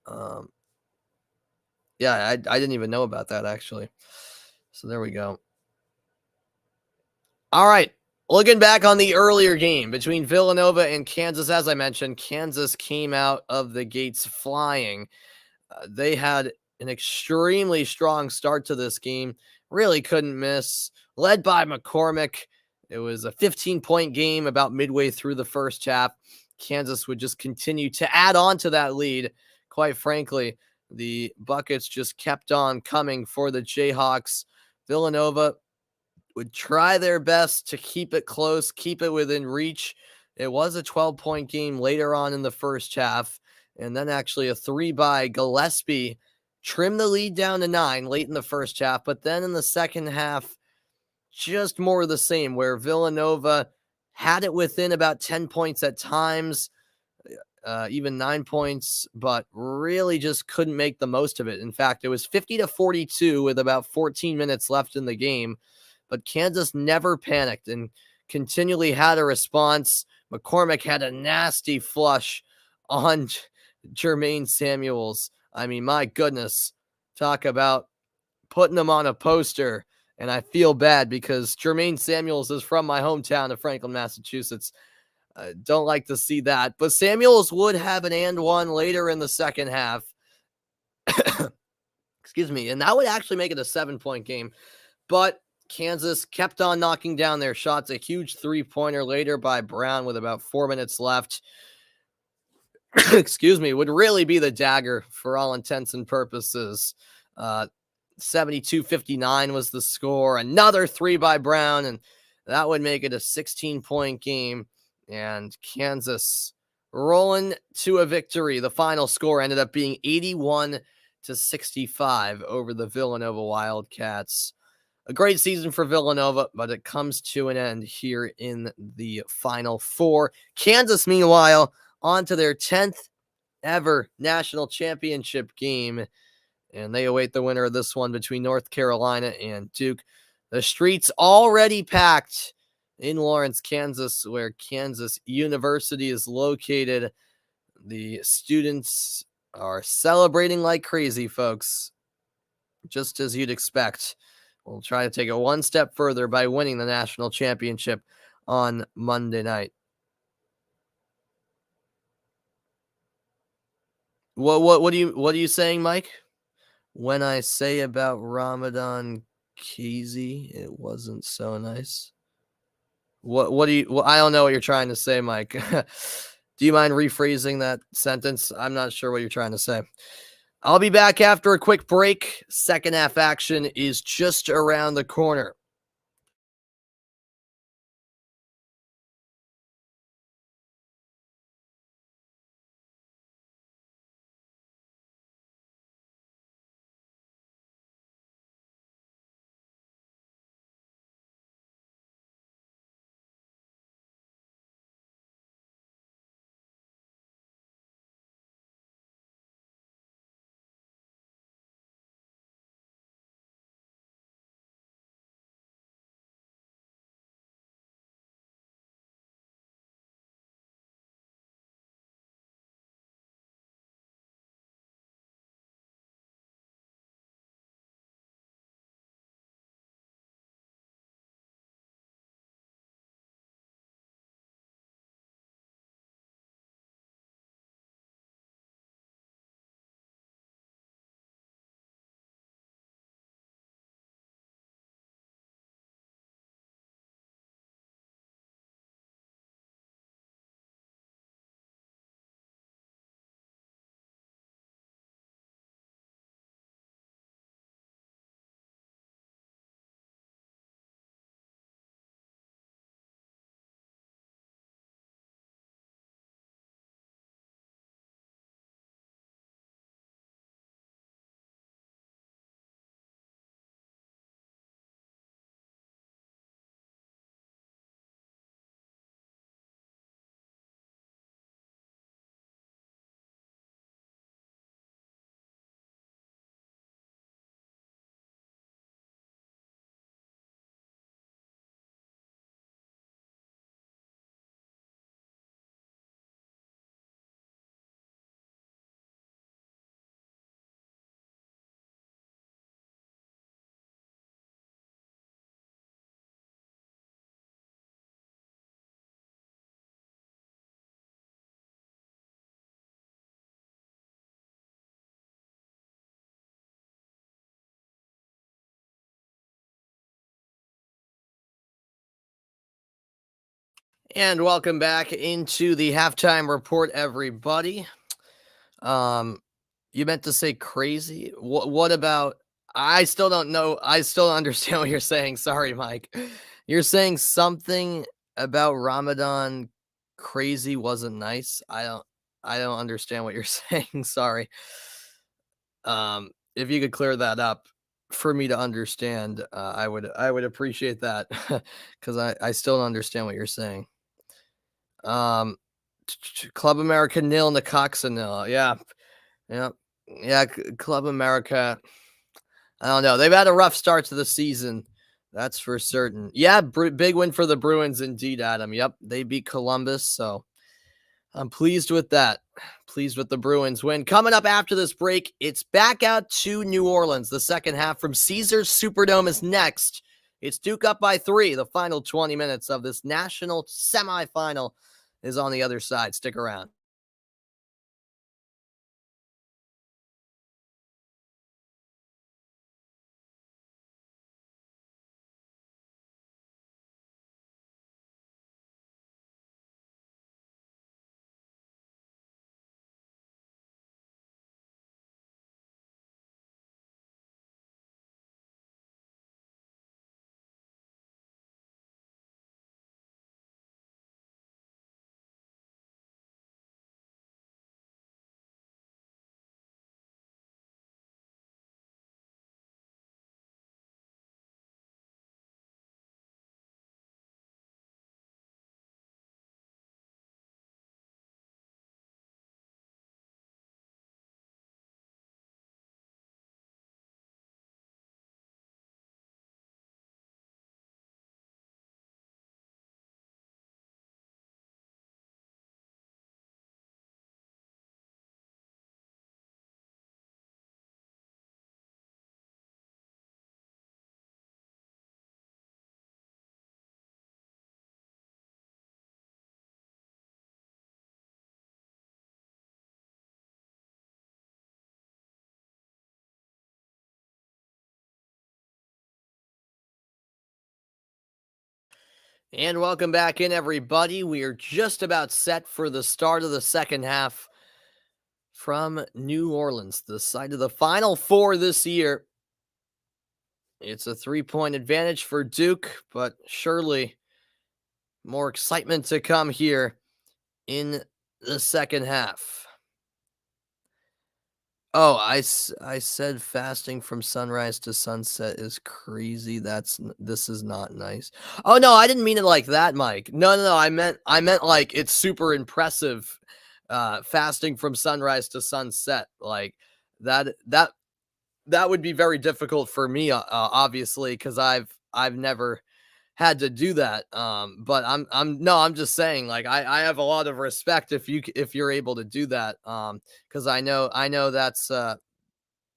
Yeah, I didn't even know about that, actually. So there we go. All right. Looking back on the earlier game between Villanova and Kansas, as I mentioned, Kansas came out of the gates flying. They had an extremely strong start to this game. Really couldn't miss. Led by McCormick. It was a 15-point game about midway through the first half. Kansas would just continue to add on to that lead. Quite frankly, the buckets just kept on coming for the Jayhawks. Villanova would try their best to keep it close, keep it within reach. It was a 12-point game later on in the first half. And then actually a 3 by Gillespie trimmed the lead down to 9 late in the first half. But then in the second half, just more of the same, where Villanova had it within about 10 points at times, even 9 points, but really just couldn't make the most of it. In fact, it was 50-42 with about 14 minutes left in the game. But Kansas never panicked and continually had a response. McCormick had a nasty flush on Jermaine Samuels. I mean, my goodness, talk about putting him on a poster. And I feel bad because Jermaine Samuels is from my hometown of Franklin, Massachusetts. Don't like to see that. But Samuels would have an and one later in the second half. Excuse me. And that would actually make it a 7-point game. But Kansas kept on knocking down their shots. A huge 3-pointer later by Brown with about 4 minutes left. Excuse me, would really be the dagger for all intents and purposes. 72-59 was the score. Another three by Brown, and that would make it a 16-point game. And Kansas rolling to a victory. The final score ended up being 81-65 over the Villanova Wildcats. A great season for Villanova, but it comes to an end here in the Final Four. Kansas, meanwhile, on to their 10th ever national championship game, and they await the winner of this one between North Carolina and Duke. The streets already packed in Lawrence, Kansas, where Kansas University is located. The students are celebrating like crazy, folks, just as you'd expect. We'll try to take it one step further by winning the national championship on Monday night. What are you saying, Mike? When I say about Ramadan Keezy, it wasn't so nice. What do you? Well, I don't know what you're trying to say, Mike. Do you mind rephrasing that sentence? I'm not sure what you're trying to say. I'll be back after a quick break. Second half action is just around the corner. And welcome back into the halftime report, everybody. You meant to say crazy? What about I still don't know. I still don't understand what you're saying. Sorry, Mike. You're saying something about Ramadan crazy wasn't nice. I don't understand what you're saying. Sorry. If you could clear that up for me to understand, I would appreciate that because I still don't understand what you're saying. Um, Club America nil, Necaxa nil. Yeah, yeah, yeah. Club America. I don't know. They've had a rough start to the season. That's for certain. Yeah, big win for the Bruins, indeed, Adam. Yep, they beat Columbus, so I'm pleased with that. Pleased with the Bruins win. Coming up after this break, it's back out to New Orleans. The second half from Caesars Superdome is next. It's Duke up by 3. The final 20 minutes of this national semifinal is on the other side. Stick around. And welcome back in, everybody. We are just about set for the start of the second half from New Orleans, the site of the Final Four this year. It's a 3-point advantage for Duke, but surely more excitement to come here in the second half. Oh, I said fasting from sunrise to sunset is crazy. This is not nice. Oh no, I didn't mean it like that, Mike. No. I meant like it's super impressive fasting from sunrise to sunset. Like that would be very difficult for me obviously cuz I've never had to do that. But I'm just saying, like, I have a lot of respect if you're able to do that. Because I know that's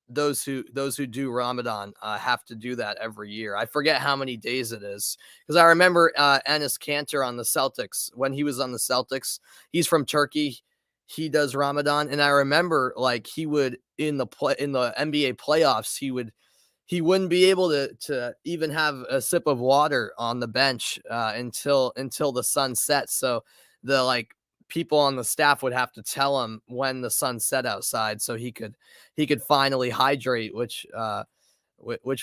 those who do Ramadan have to do that every year. I forget how many days it is because I remember Enes Kanter on the Celtics when he was on the Celtics. He's from Turkey. He does Ramadan, and I remember like he would in the NBA playoffs he wouldn't be able to even have a sip of water on the bench until the sun set. So the like people on the staff would have to tell him when the sun set outside so he could finally hydrate, which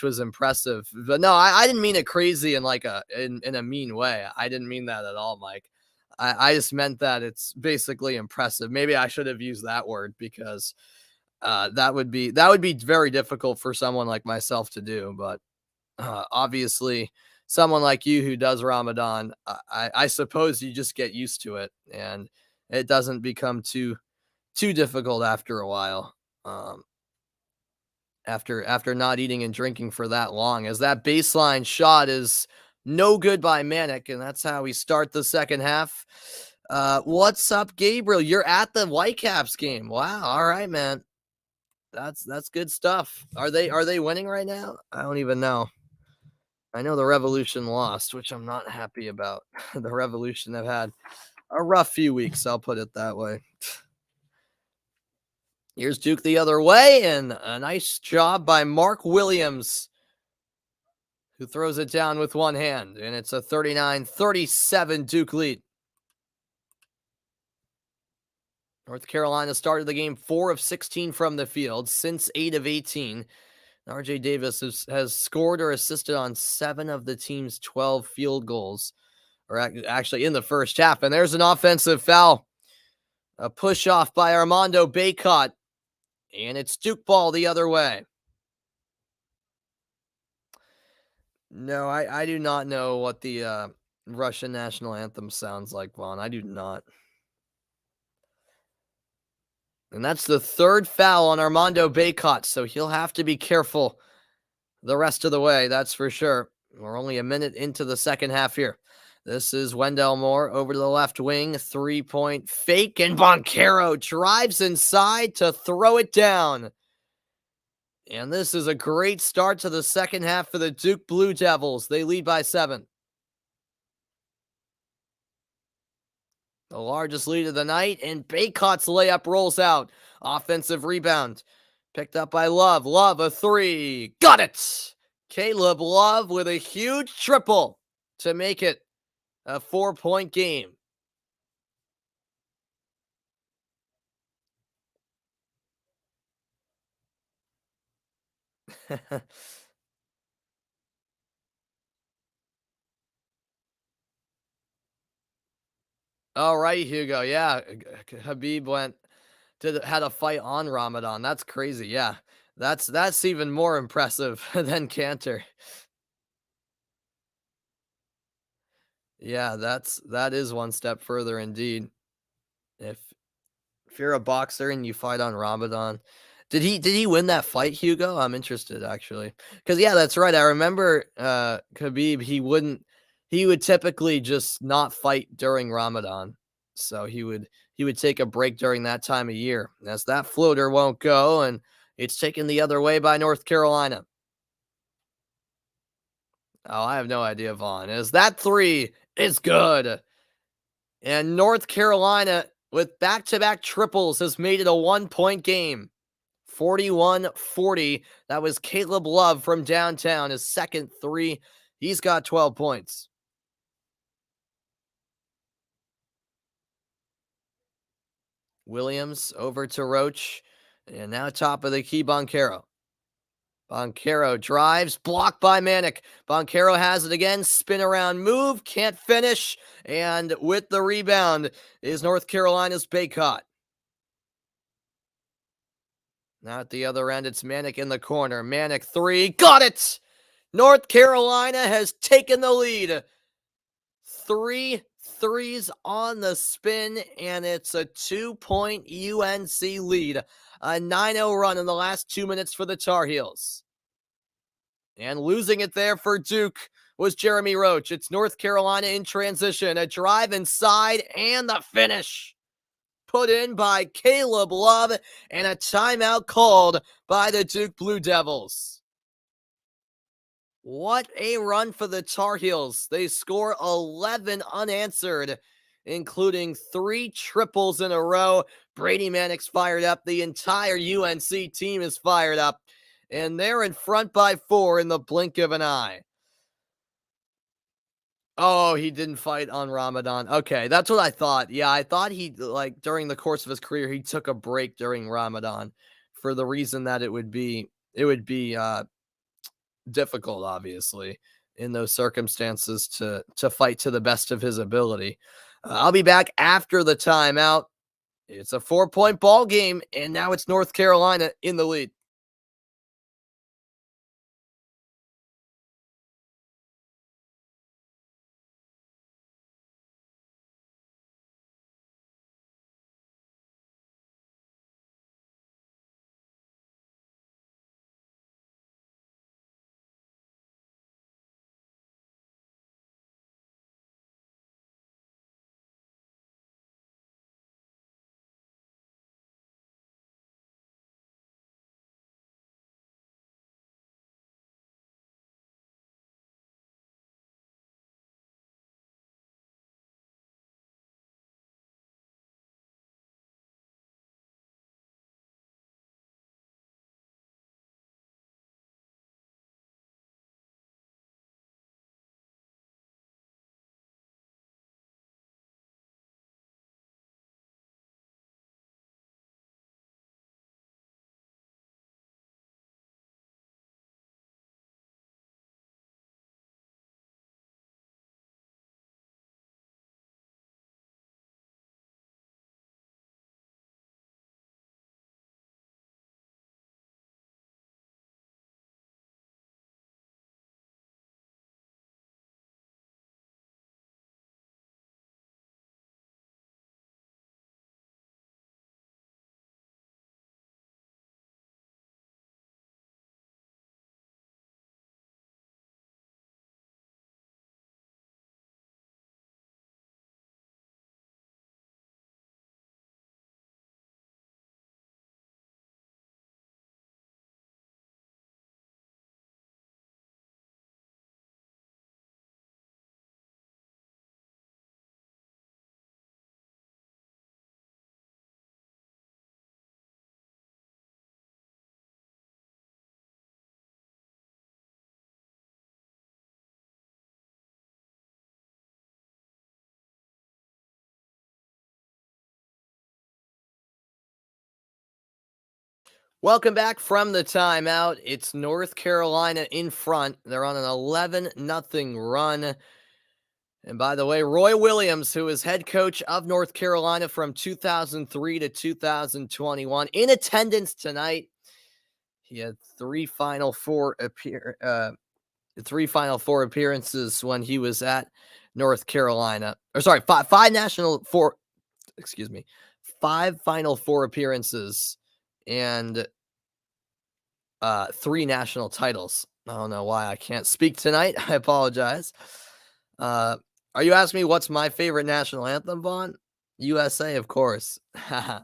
was impressive. But no, I didn't mean it crazy in like in a mean way. I didn't mean that at all, Mike. I just meant that it's basically impressive. Maybe I should have used that word because that would be very difficult for someone like myself to do. But obviously, someone like you who does Ramadan, I suppose you just get used to it, and it doesn't become too difficult after a while. Um, after not eating and drinking for that long, as that baseline shot is no good by Manic, and that's how we start the second half. What's up, Gabriel? You're at the Whitecaps game. Wow. All right, man. That's good stuff. Are they winning right now? I don't even know. I know the Revolution lost, which I'm not happy about. The Revolution have had a rough few weeks, I'll put it that way. Here's Duke the other way, and a nice job by Mark Williams, who throws it down with one hand, and it's a 39-37 Duke lead. North Carolina started the game 4 of 16 from the field, since 8 of 18. RJ Davis has scored or assisted on 7 of the team's 12 field goals, or actually in the first half. And there's an offensive foul, a push off by Armando Bacot, and it's Duke ball the other way. No, I do not know what the Russian national anthem sounds like, Vaughn. I do not. And that's the third foul on Armando Bacot, so he'll have to be careful the rest of the way, that's for sure. We're only a minute into the second half here. This is Wendell Moore over to the left wing, 3-point fake, and Boncaro drives inside to throw it down. And this is a great start to the second half for the Duke Blue Devils. They lead by 7. The largest lead of the night, and Bacot's layup rolls out. Offensive rebound. Picked up by Love. Love, a 3. Got it! Caleb Love with a huge triple to make it a 4-point game. All right, Hugo. Yeah, Habib had a fight on Ramadan. That's crazy. Yeah, that's even more impressive than Cantor. Yeah, that is one step further indeed. If if you're a boxer and you fight on Ramadan, did he win that fight, Hugo? I'm interested actually. Cuz yeah, that's right. I remember Khabib, he would typically just not fight during Ramadan. So he would take a break during that time of year. As that floater won't go, and it's taken the other way by North Carolina. Oh, I have no idea, Vaughn. As that 3 is good. And North Carolina, with back-to-back triples, has made it a 1-point game. 41-40. That was Caleb Love from downtown, his second 3. He's got 12 points. Williams over to Roach. And now top of the key, Boncaro. Boncaro drives, blocked by Manek. Boncaro has it again, spin around move, can't finish, and with the rebound is North Carolina's Baycott. Now at the other end, it's Manek in the corner. Manek three, got it! North Carolina has taken the lead. 3 threes on the spin, and it's a 2-point UNC lead. A 9-0 run in the last 2 minutes for the Tar Heels. And losing it there for Duke was Jeremy Roach. It's North Carolina in transition. A drive inside and the finish. Put in by Caleb Love and a timeout called by the Duke Blue Devils. What a run for the Tar Heels. They score 11 unanswered, including 3 triples in a row. Brady Manek's fired up. The entire UNC team is fired up. And they're in front by 4 in the blink of an eye. Oh, he didn't fight on Ramadan. Okay, that's what I thought. Yeah, I thought he, like, during the course of his career, he took a break during Ramadan for the reason that it would be difficult, obviously, in those circumstances to fight to the best of his ability. I'll be back after the timeout. It's a 4-point ball game, and now it's North Carolina in the lead. Welcome back from the timeout. It's North Carolina in front. They're on an 11-0 run. And by the way, Roy Williams, who is head coach of North Carolina from 2003 to 2021, in attendance tonight. He had three Final Four appearances when he was at North Carolina. Or sorry, five Final Four appearances and 3 national titles. I don't know why I can't speak tonight. I apologize. Are you asking me what's my favorite national anthem, Vaughn? USA, of course. Yeah,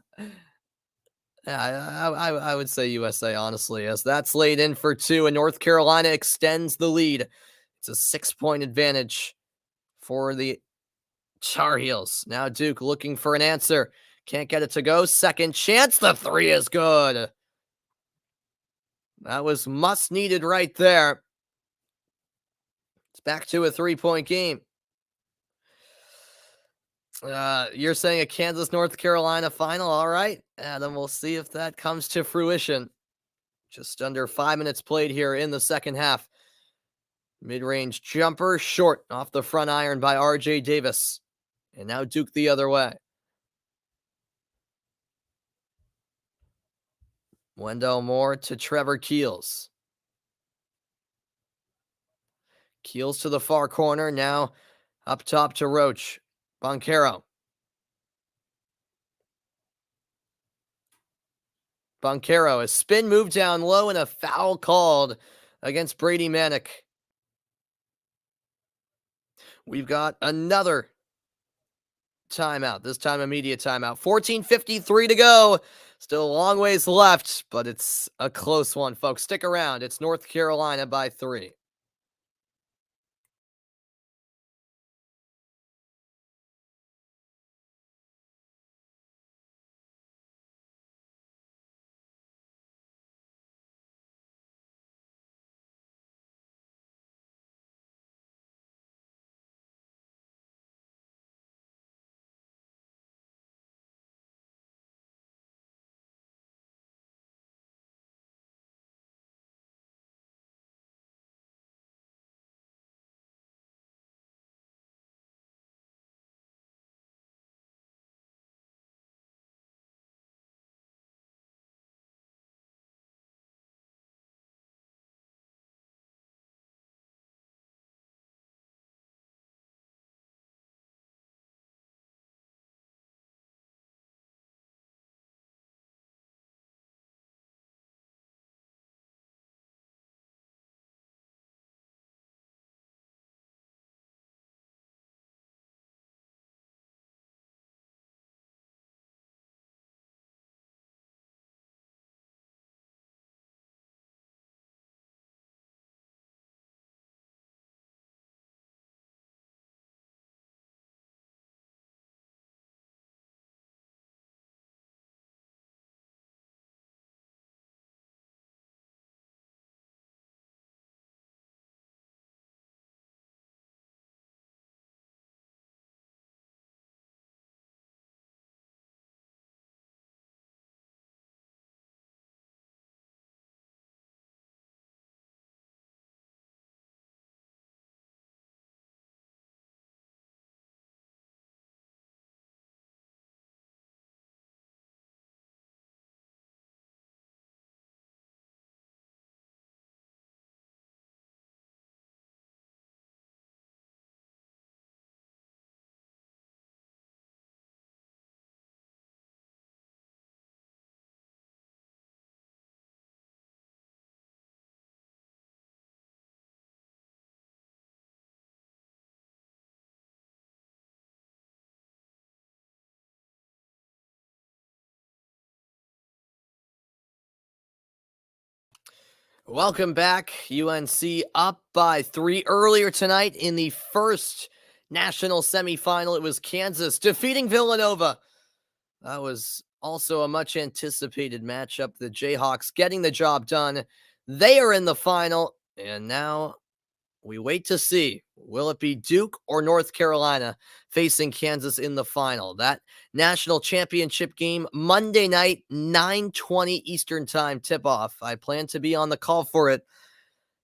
I would say USA, honestly, as that's laid in for 2, and North Carolina extends the lead. It's a 6-point advantage for the Tar Heels. Now Duke looking for an answer. Can't get it to go. Second chance. The 3 is good. That was must needed right there. It's back to a 3-point game. You're saying a Kansas North Carolina final. All right. And then we'll see if that comes to fruition. Just under 5 minutes played here in the second half. Mid-range jumper short off the front iron by RJ Davis. And now Duke the other way. Wendell Moore to Trevor Keels. Keels to the far corner. Now up top to Roach. Boncaro. A spin move down low and a foul called against Brady Manick. We've got another timeout, this time immediate timeout. 14:53 to go. Still a long ways left, but it's a close one, folks. Stick around. It's North Carolina by 3. Welcome back. UNC up by 3 earlier tonight in the first national semifinal. It was Kansas defeating Villanova. That was also a much anticipated matchup. The Jayhawks getting the job done. They are in the final, and now we wait to see, will it be Duke or North Carolina facing Kansas in the final? That national championship game, Monday night, 9:20 Eastern time tip-off. I plan to be on the call for it,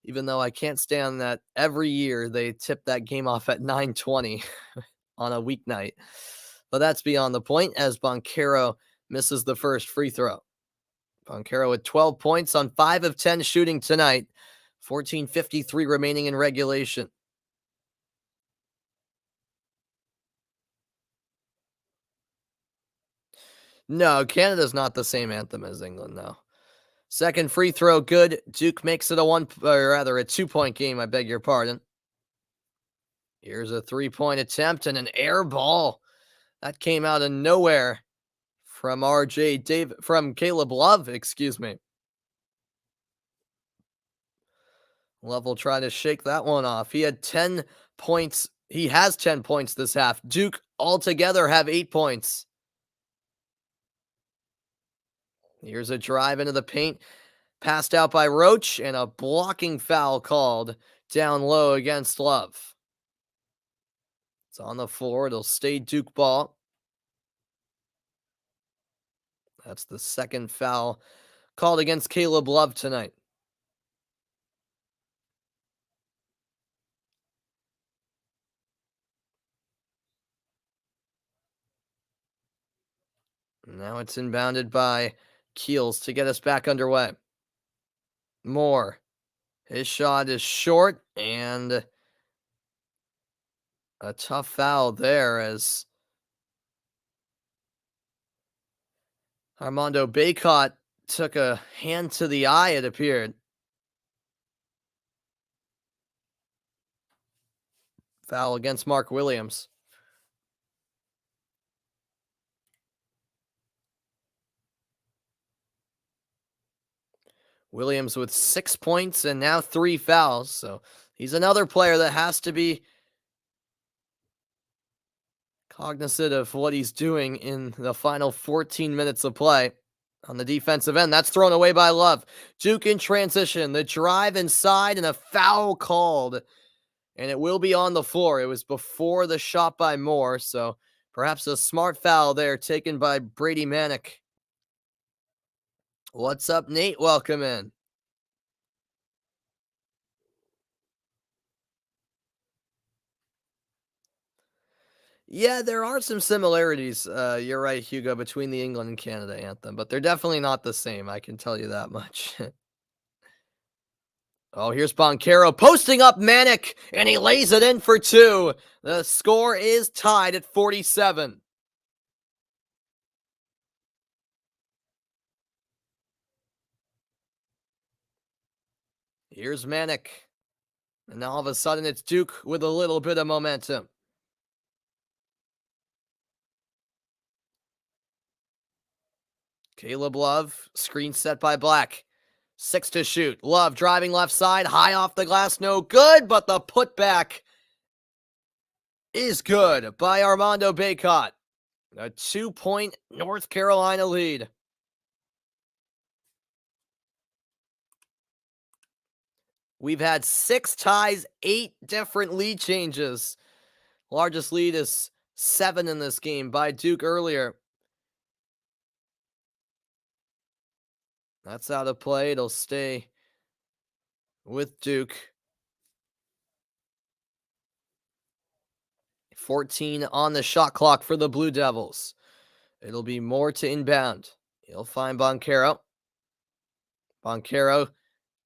even though I can't stand that every year they tip that game off at 9:20 on a weeknight. But that's beyond the point as Boncaro misses the first free throw. Boncaro with 12 points on 5 of 10 shooting tonight. 14:53 remaining in regulation. No, Canada's not the same anthem as England, no. Second free throw, good. Duke makes it a 2-point game, I beg your pardon. Here's a 3-point attempt and an air ball. That came out of nowhere from Caleb Love, excuse me. Love will try to shake that one off. He had 10 points. He has 10 points this half. Duke altogether have 8 points. Here's a drive into the paint. Passed out by Roach and a blocking foul called down low against Love. It's on the floor. It'll stay Duke ball. That's the second foul called against Caleb Love tonight. Now it's inbounded by Keels to get us back underway. Moore. His shot is short, and a tough foul there as Armando Bacot took a hand to the eye, it appeared. Foul against Mark Williams. Williams with 6 points and now 3 fouls. So he's another player that has to be cognizant of what he's doing in the final 14 minutes of play. On the defensive end, that's thrown away by Love. Duke in transition, the drive inside, and a foul called. And it will be on the floor. It was before the shot by Moore, so perhaps a smart foul there taken by Brady Manick. What's up, Nate? Welcome in. Yeah, there are some similarities. You're right, Hugo, between the England and Canada anthem, but they're definitely not the same. I can tell you that much. Oh, here's Boncaro posting up Manick, and he lays it in for 2. The score is tied at 47. Here's Manick. And now all of a sudden it's Duke with a little bit of momentum. Caleb Love, screen set by Black. 6 to shoot. Love driving left side, high off the glass, no good, but the putback is good by Armando Bacot. A 2-point North Carolina lead. We've had 6 ties, 8 different lead changes. Largest lead is 7 in this game by Duke earlier. That's out of play. It'll stay with Duke. 14 on the shot clock for the Blue Devils. It'll be Moore to inbound. He'll find Boncaro. Boncaro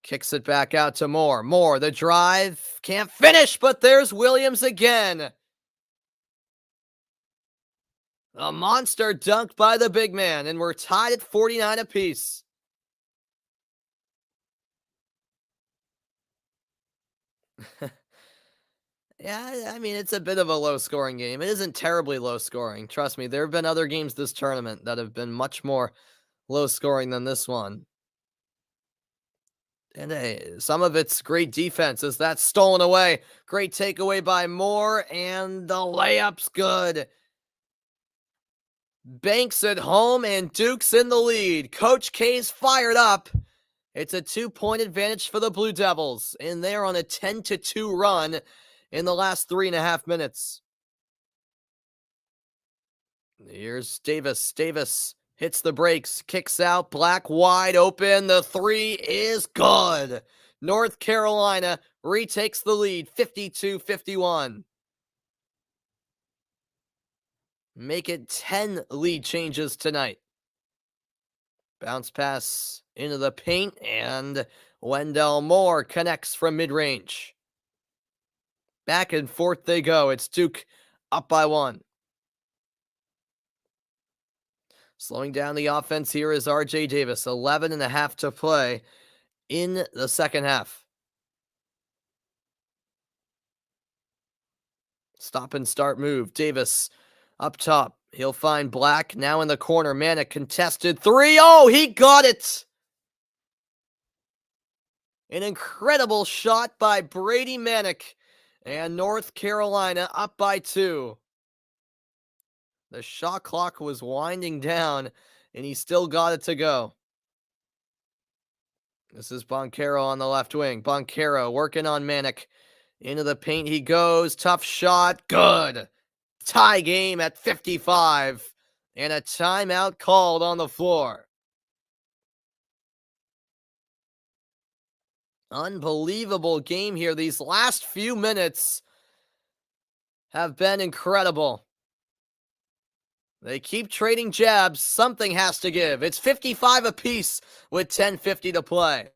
kicks it back out to Moore. Moore, the drive. Can't finish, but there's Williams again. A monster dunk by the big man, and we're tied at 49 apiece. Yeah, I mean, it's a bit of a low-scoring game. It isn't terribly low-scoring. Trust me, there have been other games this tournament that have been much more low-scoring than this one. And hey, some of it's great defense as that's stolen away. Great takeaway by Moore, and the layup's good. Banks at home, and Duke's in the lead. Coach K's fired up. It's a 2-point advantage for the Blue Devils, and they're on a 10-2 run in the last 3.5 minutes. Here's Davis. Davis hits the brakes, kicks out, Black wide open. The 3 is good. North Carolina retakes the lead, 52-51. Make it 10 lead changes tonight. Bounce pass into the paint, and Wendell Moore connects from mid-range. Back and forth they go. It's Duke up by 1. Slowing down the offense here is RJ Davis. 11.5 to play in the second half. Stop and start move. Davis up top. He'll find Black. Now in the corner. Manick contested 3. Oh, he got it! An incredible shot by Brady Manick. And North Carolina up by 2. The shot clock was winding down, and he still got it to go. This is Boncaro on the left wing. Boncaro working on Manick. Into the paint he goes. Tough shot. Good. Tie game at 55 and a timeout called on the floor. Unbelievable game here. These last few minutes have been incredible. They keep trading jabs. Something has to give. It's 55 apiece with 10:50 to play.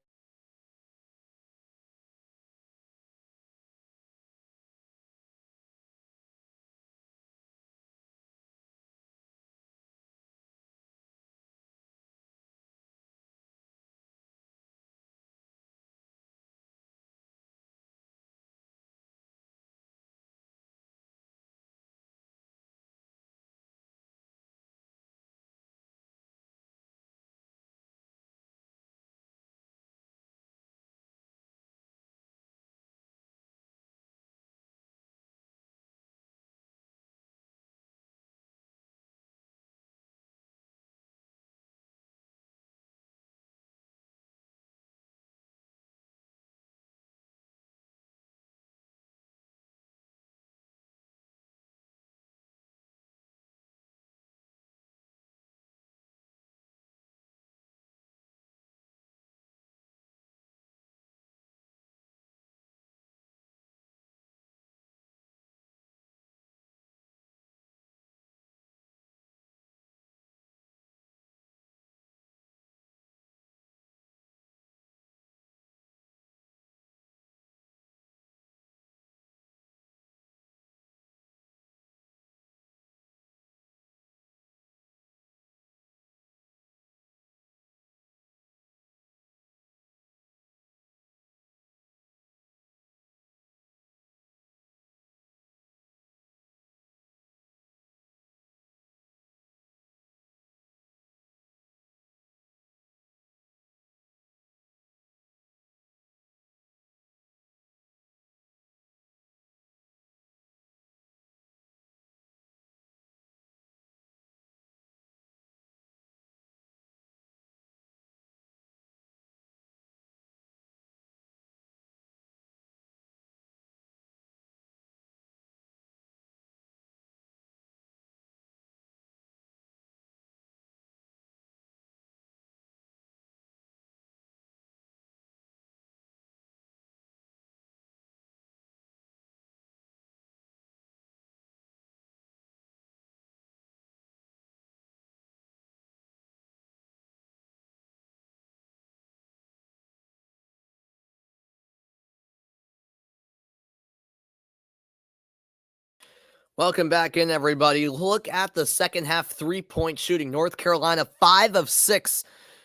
Welcome back in, everybody. Look at the second half three-point shooting. North Carolina, 5 of 6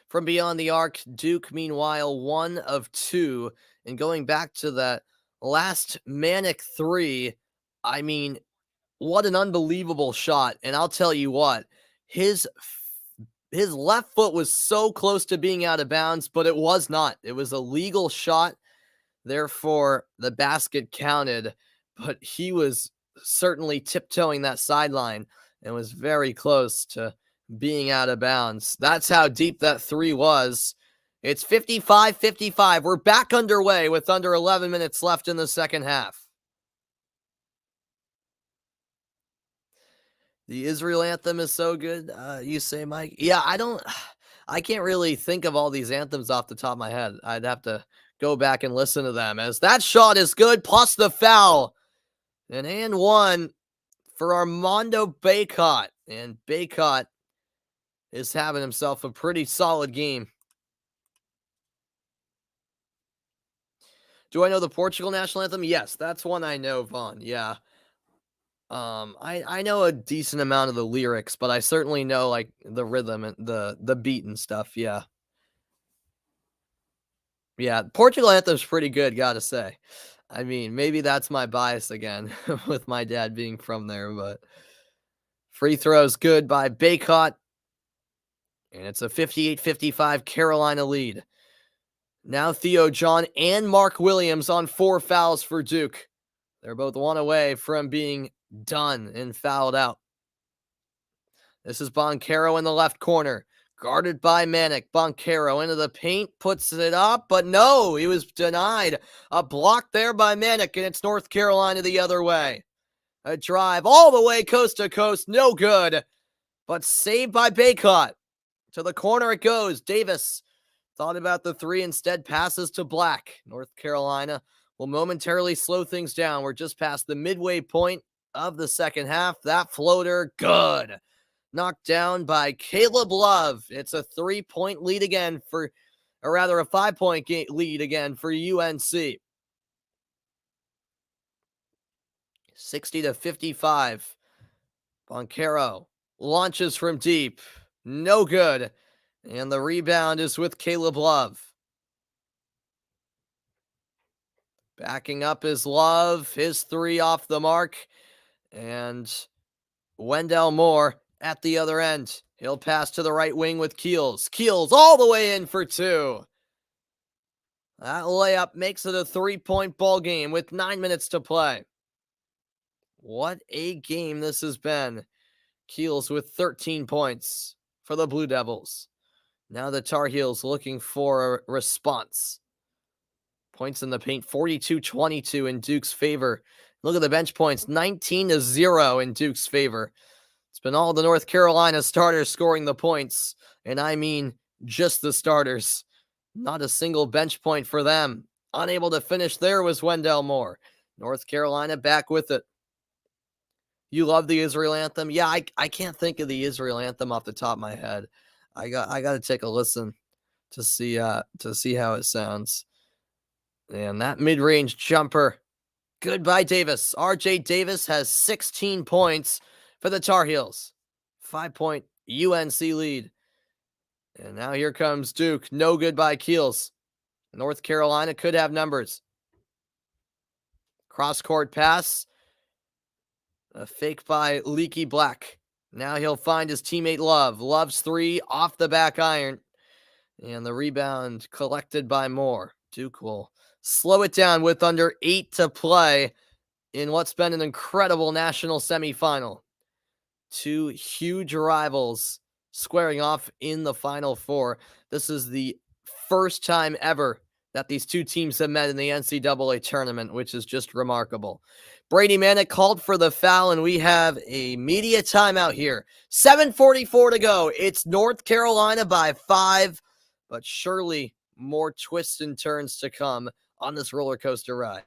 from beyond the arc. Duke, meanwhile, 1 of 2. And going back to that last manic three, I mean, what an unbelievable shot. And I'll tell you what, his left foot was so close to being out of bounds, but it was not. It was a legal shot. Therefore, the basket counted, but he was certainly tiptoeing that sideline and was very close to being out of bounds. That's how deep that three was. It's 55-55. We're back underway with under 11 minutes left in the second half. The Israel anthem is so good, you say, Mike? Yeah, I can't really think of all these anthems off the top of my head. I'd have to go back and listen to them, as that shot is good, plus the foul. And one for Armando Bacot. And Bacot is having himself a pretty solid game. Do I know the Portugal national anthem? Yes, that's one I know, Vaughn. Yeah. I know a decent amount of the lyrics, but I certainly know like the rhythm and the beat and stuff. Yeah. Yeah, Portugal anthem's pretty good, gotta say. I mean, maybe that's my bias again with my dad being from there, but free throws good by Bacot, and it's a 58-55 Carolina lead. Now Theo John and Mark Williams on 4 fouls for Duke. They're both 1 away from being done and fouled out. This is Boncaro in the left corner, guarded by Manic. Boncaro into the paint, puts it up, but no, he was denied. A block there by Manic, and it's North Carolina the other way. A drive all the way coast to coast, no good, but saved by Baycott. To the corner it goes. Davis thought about the three, instead passes to Black. North Carolina will momentarily slow things down. We're just past the midway point of the second half. That floater, good. Knocked down by Caleb Love. It's a 3-point lead again or rather a 5-point lead again for UNC. 60-55. Boncaro launches from deep. No good. And the rebound is with Caleb Love. Backing up is Love. His three off the mark. And Wendell Moore at the other end. He'll pass to the right wing with Keels. Keels all the way in for two. That layup makes it a 3-point ball game with 9 minutes to play. What a game this has been. Keels with 13 points for the Blue Devils. Now the Tar Heels looking for a response. Points in the paint, 42-22 in Duke's favor. Look at the bench points, 19-0 in Duke's favor. It's been all the North Carolina starters scoring the points, and I mean just the starters. Not a single bench point for them. Unable to finish there was Wendell Moore. North Carolina back with it. You love the Israel anthem? Yeah, I can't think of the Israel anthem off the top of my head. I got to take a listen to see how it sounds. And that mid-range jumper, good by Davis. R.J. Davis has 16 points for the Tar Heels. 5-point UNC lead. And now here comes Duke. No good by Keels. North Carolina could have numbers. Cross-court pass. A fake by Leaky Black. Now he'll find his teammate Love. Love's three off the back iron. And the rebound collected by Moore. Duke will slow it down with under 8 to play in what's been an incredible national semifinal. Two huge rivals squaring off in the Final Four. This is the first time ever that these two teams have met in the NCAA tournament, which is just remarkable. Brady Manek called for the foul, and we have a media timeout here. 7:44 to go. It's North Carolina by 5, but surely more twists and turns to come on this roller coaster ride.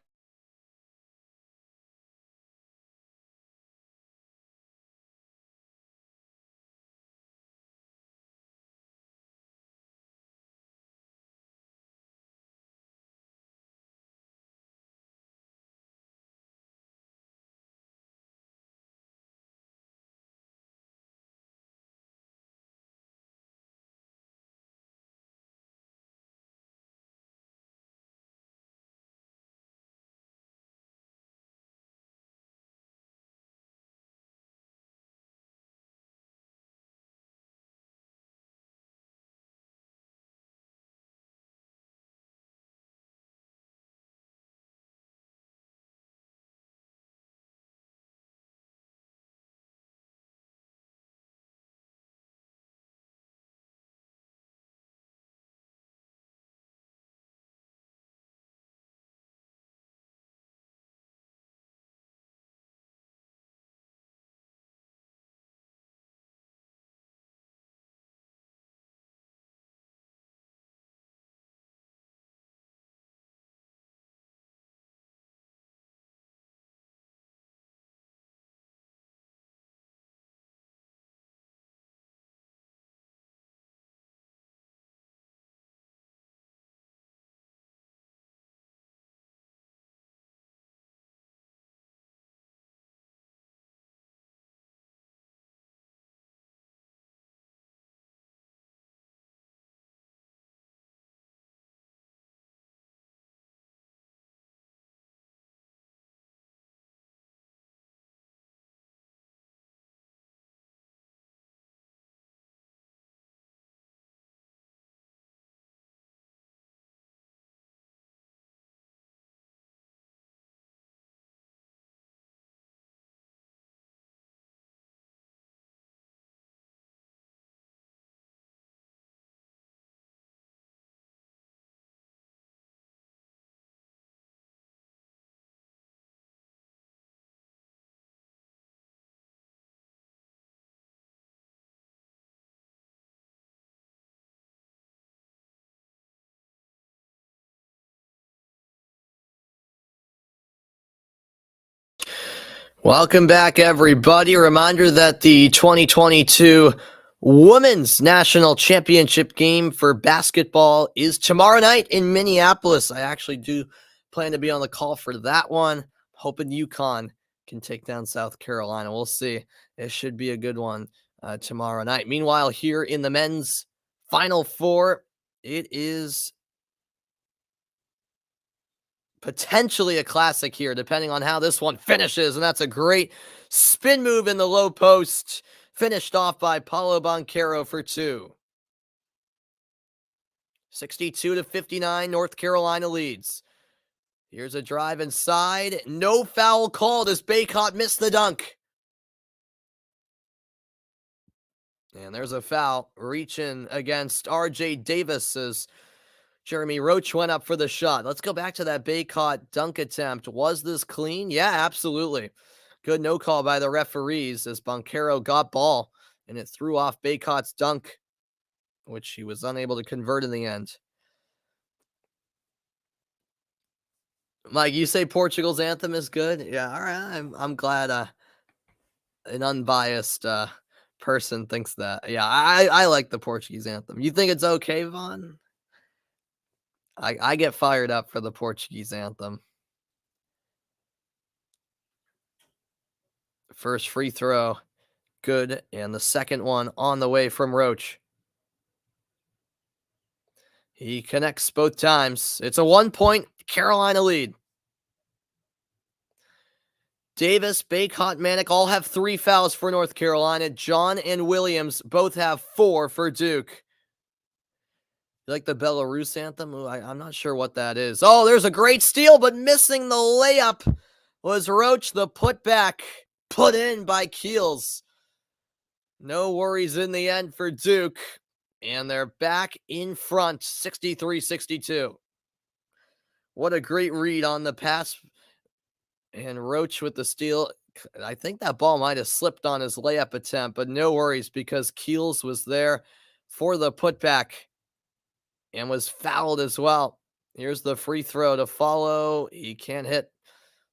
Welcome back, everybody. Reminder that the 2022 Women's National Championship game for basketball is tomorrow night in Minneapolis. I actually do plan to be on the call for that one. Hoping UConn can take down South Carolina. We'll see. It should be a good one tomorrow night. Meanwhile, here in the men's Final Four, it is potentially a classic here, depending on how this one finishes. And that's a great spin move in the low post, finished off by Paolo Banchero for two. 62-59, North Carolina leads. Here's a drive inside. No foul called as Bacot missed the dunk. And there's a foul reaching against RJ Davis as Jeremy Roach went up for the shot. Let's go back to that Bacot dunk attempt. Was this clean? Yeah, absolutely. Good no call by the referees as Banchero got ball and it threw off Bacot's dunk, which he was unable to convert in the end. Mike, you say Portugal's anthem is good? Yeah, all right. I'm glad an unbiased person thinks that. Yeah, I like the Portuguese anthem. You think it's okay, Vaughn? I get fired up for the Portuguese anthem. First free throw, good, and the second one on the way from Roach. He connects both times. It's a 1-point Carolina lead. Davis, Bacot, Manick all have 3 fouls for North Carolina. John and Williams both have 4 for Duke. You like the Belarus anthem? Ooh, I'm not sure what that is. Oh, there's a great steal, but missing the layup was Roach. The putback put in by Keels. No worries in the end for Duke. And they're back in front, 63-62. What a great read on the pass. And Roach with the steal. I think that ball might have slipped on his layup attempt, but no worries because Keels was there for the putback and was fouled as well. Here's the free throw to follow. He can't hit.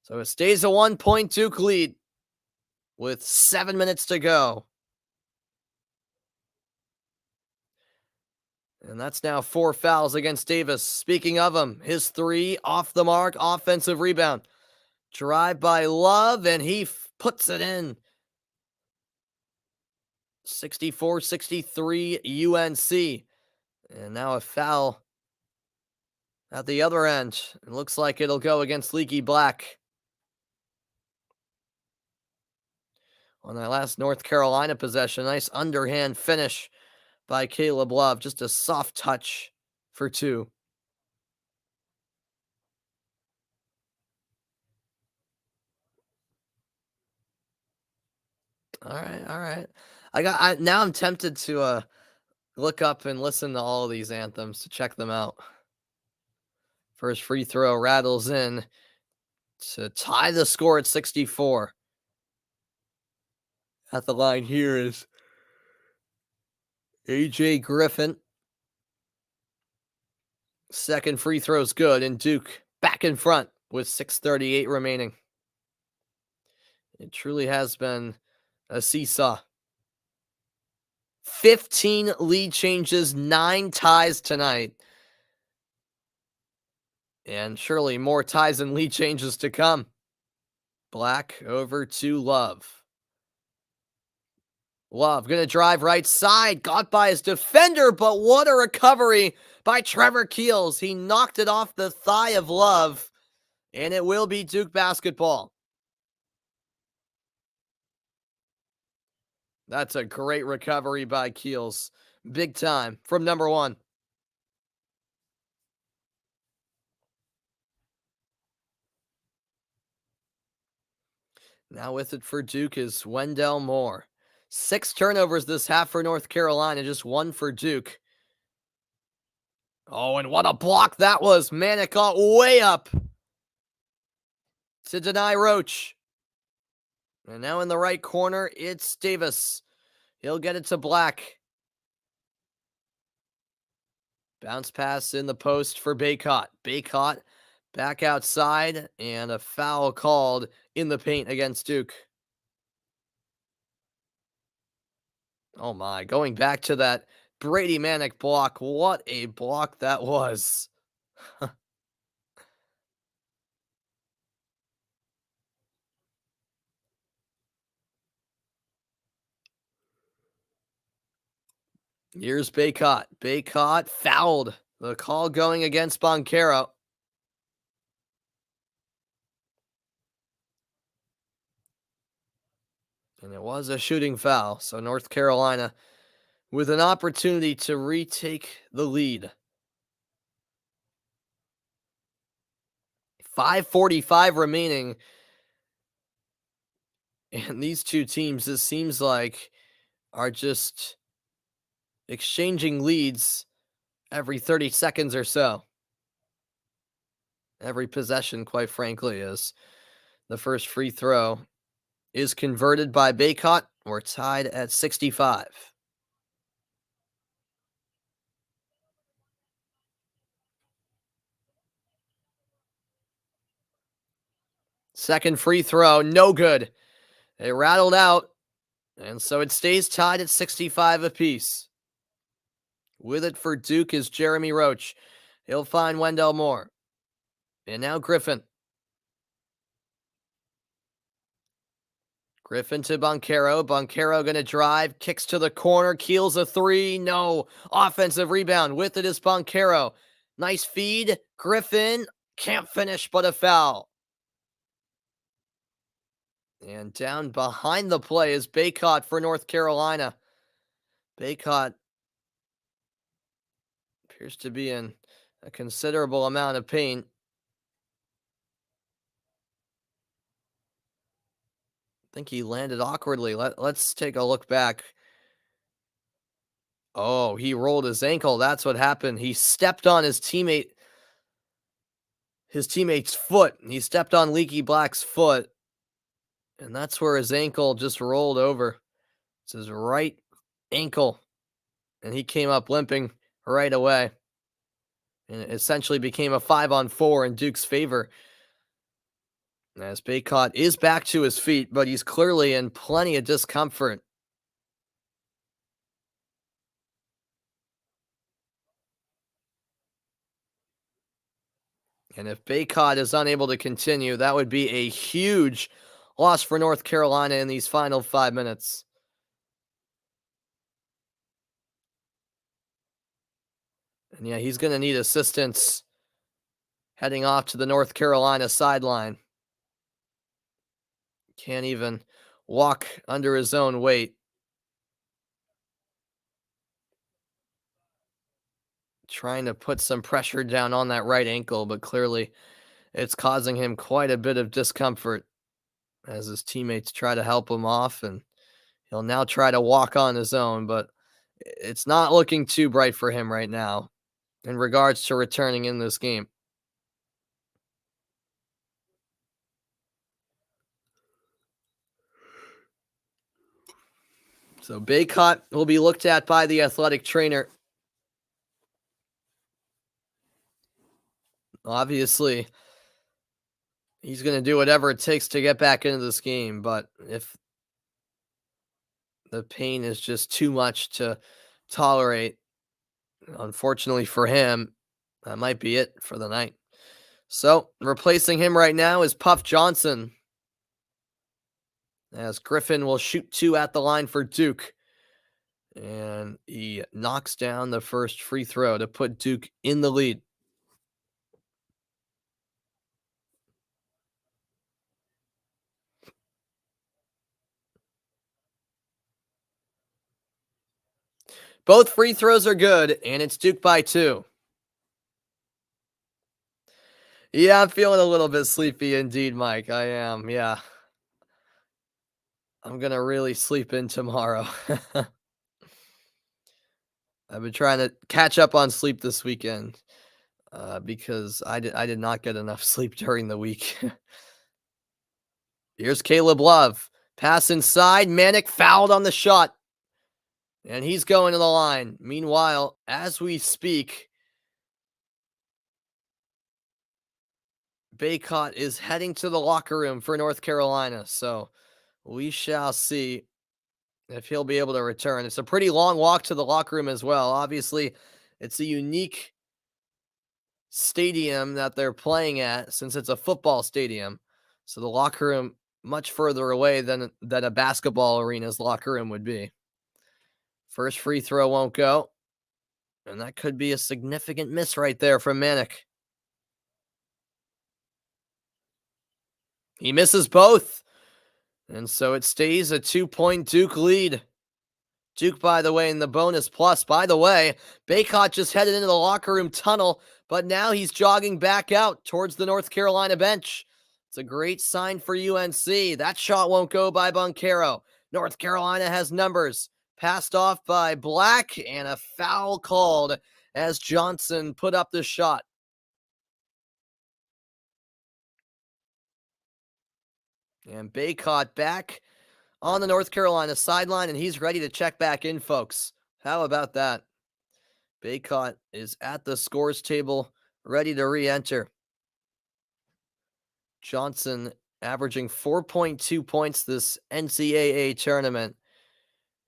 So it stays a 1-point Duke lead with 7 minutes to go. And that's now 4 fouls against Davis. Speaking of him, his 3 off the mark, offensive rebound. Drive by Love, and he puts it in. 64-63 UNC. And now a foul at the other end. It looks like it'll go against Leaky Black. On that last North Carolina possession, nice underhand finish by Caleb Love. Just a soft touch for 2. All right. Now I'm tempted to look up and listen to all of these anthems to check them out. First free throw rattles in to tie the score at 64. At the line here is AJ Griffin. Second free throw's good, and Duke back in front with 6:38 remaining. It truly has been a seesaw. 15 lead changes, 9 ties tonight. And surely more ties and lead changes to come. Black over to Love. Love going to drive right side. Got by his defender, but what a recovery by Trevor Keels. He knocked it off the thigh of Love, and it will be Duke basketball. That's a great recovery by Keels. Big time from number 1. Now with it for Duke is Wendell Moore. 6 turnovers this half for North Carolina, just 1 for Duke. Oh, and what a block that was. Manick got way up to deny Roach. And now in the right corner, it's Davis. He'll get it to Black. Bounce pass in the post for Bacot. Bacot Back outside, and a foul called in the paint against Duke. Oh my, going back to that Brady Manic block. What a block that was. Here's Baycott. Baycott fouled. The call going against Boncaro. And it was a shooting foul. So North Carolina with an opportunity to retake the lead. 5:45 remaining. And these two teams, it seems like, are just exchanging leads every 30 seconds or so. Every possession, quite frankly, is the first free throw is converted by Baycott. We're tied at 65. Second free throw, no good. They rattled out, and so it stays tied at 65 apiece. With it for Duke is Jeremy Roach. He'll find Wendell Moore. And now Griffin. Griffin to Boncaro. Boncaro going to drive, kicks to the corner, keels a three. No. Offensive rebound. With it is Boncaro. Nice feed. Griffin can't finish, but a foul. And down behind the play is Baycott for North Carolina. Baycott appears to be in a considerable amount of pain. I think he landed awkwardly. Let's take a look back. Oh, he rolled his ankle. That's what happened. He stepped on his teammate's foot. He stepped on Leaky Black's foot. And that's where his ankle just rolled over. It's his right ankle. And he came up limping right away. And it essentially became a 5-on-4 in Duke's favor. As Baycott is back to his feet, but he's clearly in plenty of discomfort. And if Baycott is unable to continue, that would be a huge loss for North Carolina in these final 5 minutes. And yeah, he's going to need assistance heading off to the North Carolina sideline. Can't even walk under his own weight. Trying to put some pressure down on that right ankle, but clearly it's causing him quite a bit of discomfort as his teammates try to help him off, and he'll now try to walk on his own, but it's not looking too bright for him right now in regards to returning in this game. So Baycott will be looked at by the athletic trainer. Obviously, he's going to do whatever it takes to get back into this game, but if the pain is just too much to tolerate, unfortunately for him, that might be it for the night. So, replacing him right now is Puff Johnson, as Griffin will shoot two at the line for Duke. And he knocks down the first free throw to put Duke in the lead. Both free throws are good, and it's Duke by 2. Yeah, I'm feeling a little bit sleepy indeed, Mike. I am, yeah. I'm going to really sleep in tomorrow. I've been trying to catch up on sleep this weekend because I did not get enough sleep during the week. Here's Caleb Love. Pass inside. Manic fouled on the shot. And he's going to the line. Meanwhile, as we speak, Baycott is heading to the locker room for North Carolina, so we shall see if he'll be able to return. It's a pretty long walk to the locker room as well. Obviously, it's a unique stadium that they're playing at since it's a football stadium. So the locker room much further away than a basketball arena's locker room would be. First free throw won't go. And that could be a significant miss right there from Manek. He misses both. And so it stays a 2-point Duke lead. Duke, by the way, in the bonus plus. By the way, Baycott just headed into the locker room tunnel, but now he's jogging back out towards the North Carolina bench. It's a great sign for UNC. That shot won't go by Banchero. North Carolina has numbers. Passed off by Black, and a foul called as Johnson put up the shot. And Baycott back on the North Carolina sideline, and he's ready to check back in, folks. How about that? Baycott is at the scores table, ready to re-enter. Johnson averaging 4.2 points this NCAA tournament.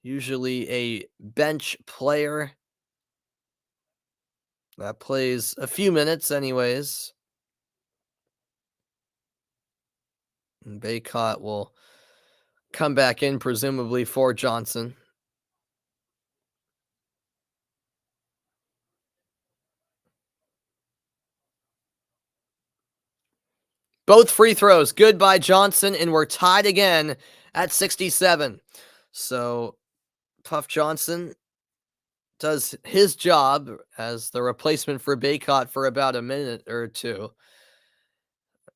Usually a bench player that plays a few minutes anyways. And Baycott will come back in presumably for Johnson. Both free throws good by Johnson, and we're tied again at 67. So Puff Johnson does his job as the replacement for Baycott for about a minute or two.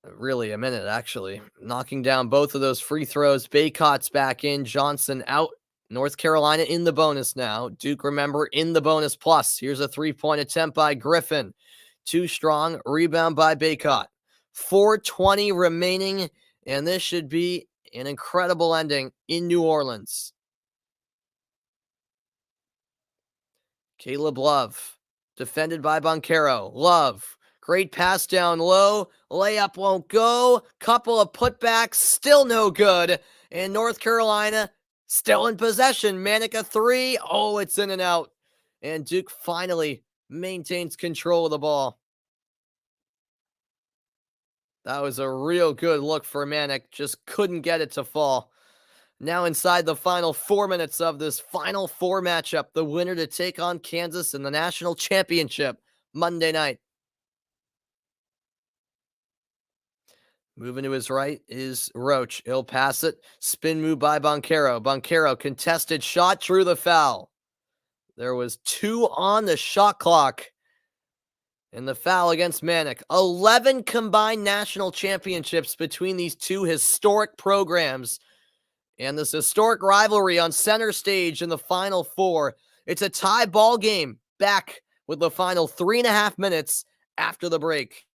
Really, a minute, actually. Knocking down both of those free throws. Baycott's back in. Johnson out. North Carolina in the bonus now. Duke, remember, in the bonus plus. Here's a three-point attempt by Griffin. Too strong. Rebound by Baycott. 4:20 remaining, and this should be an incredible ending in New Orleans. Caleb Love, defended by Banchero. Love, great pass down low. Layup won't go. Couple of putbacks, still no good. And North Carolina still in possession. Manek a three. Oh, it's in and out. And Duke finally maintains control of the ball. That was a real good look for Manek. Just couldn't get it to fall. Now inside the final 4 minutes of this Final Four matchup, the winner to take on Kansas in the national championship Monday night. Moving to his right is Roach. He'll pass it. Spin move by Banchero. Banchero, contested shot, drew the foul. There was 2 on the shot clock. And the foul against Manek. 11 combined national championships between these two historic programs. And this historic rivalry on center stage in the Final Four. It's a tie ball game back with the final 3.5 minutes after the break.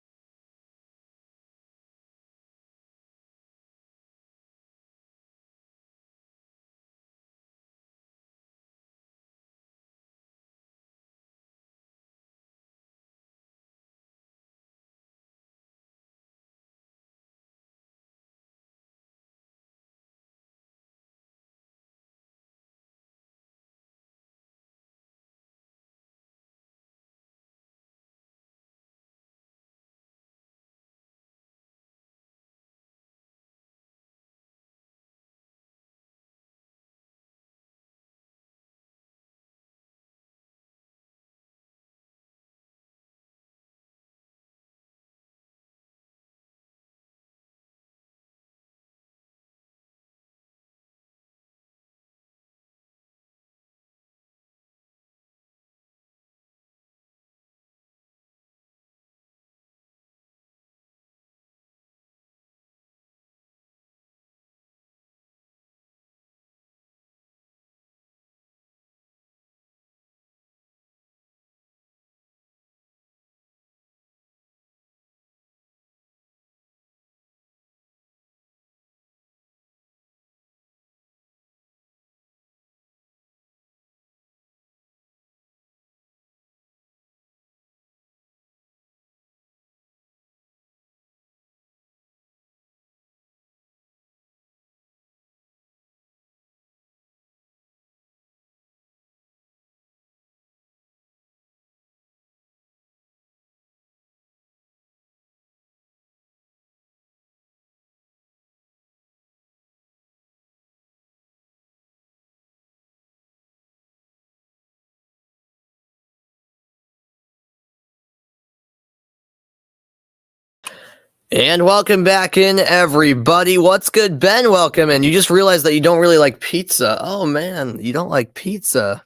And welcome back in, everybody. What's good, Ben? Welcome in. You just realized that you don't really like pizza. Oh, man, you don't like pizza.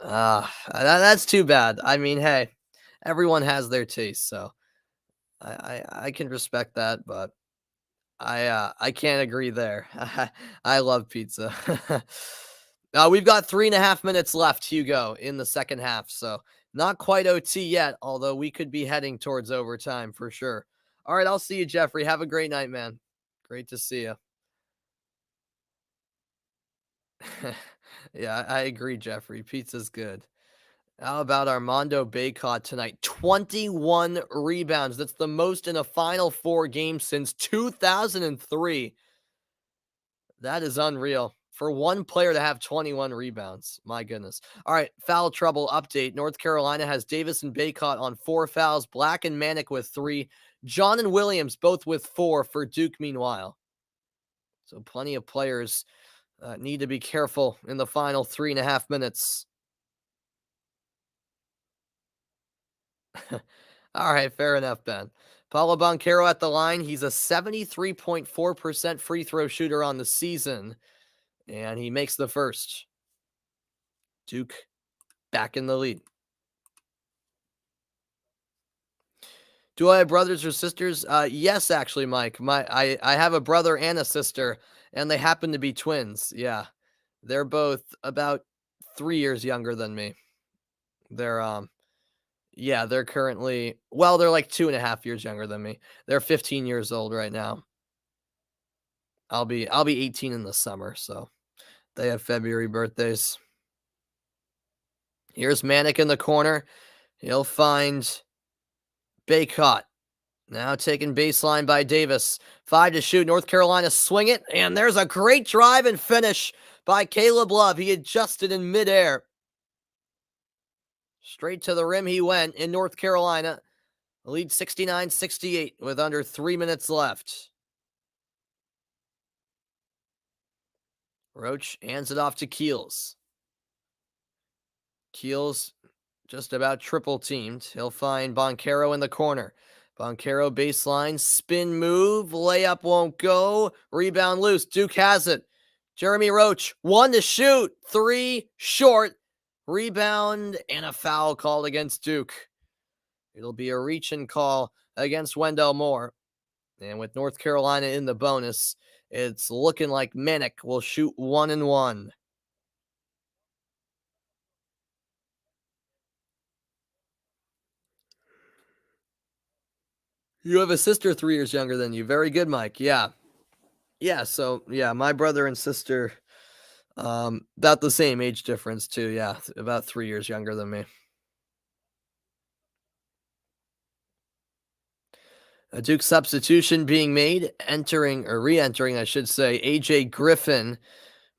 That's too bad. I mean, hey, everyone has their taste, so I can respect that, but I can't agree there. I love pizza. We've got 3.5 minutes left, Hugo, in the second half, so not quite OT yet, although we could be heading towards overtime for sure. All right, I'll see you, Jeffrey. Have a great night, man. Great to see you. Yeah, I agree, Jeffrey. Pizza's good. How about Armando Bacot tonight? 21 rebounds. That's the most in a Final Four game since 2003. That is unreal. For one player to have 21 rebounds. My goodness. All right, foul trouble update. North Carolina has Davis and Bacot on 4 fouls. Black and Manic with 3. John and Williams both with 4 for Duke meanwhile. So plenty of players need to be careful in the final 3.5 minutes. All right, fair enough, Ben. Paulo Banchero at the line. He's a 73.4% free throw shooter on the season, and he makes the first. Duke back in the lead. Do I have brothers or sisters? Yes, actually, Mike. I have a brother and a sister, and they happen to be twins. Yeah, they're both about 3 years younger than me. They're yeah, they're currently they're like 2.5 years younger than me. They're 15 years old right now. I'll be 18 in the summer, so they have February birthdays. Here's Manic in the corner. He'll find Bacot. Now taken baseline by Davis. 5 to shoot. North Carolina swing it, and there's a great drive and finish by Caleb Love. He adjusted in midair. Straight to the rim he went in North Carolina. Lead 69-68 with under 3 minutes left. Roach hands it off to Keels. Keels just about triple teamed. He'll find Banchero in the corner. Banchero baseline, spin move, layup won't go, rebound loose. Duke has it. Jeremy Roach, 1 to shoot, 3 short, rebound, and a foul called against Duke. It'll be a reach and call against Wendell Moore. And with North Carolina in the bonus, it's looking like Manic will shoot 1 and 1. You have a sister 3 years younger than you. Very good, Mike. Yeah. Yeah, so my brother and sister, about the same age difference too. Yeah, about 3 years younger than me. A Duke substitution being made, entering or re-entering, I should say. AJ Griffin.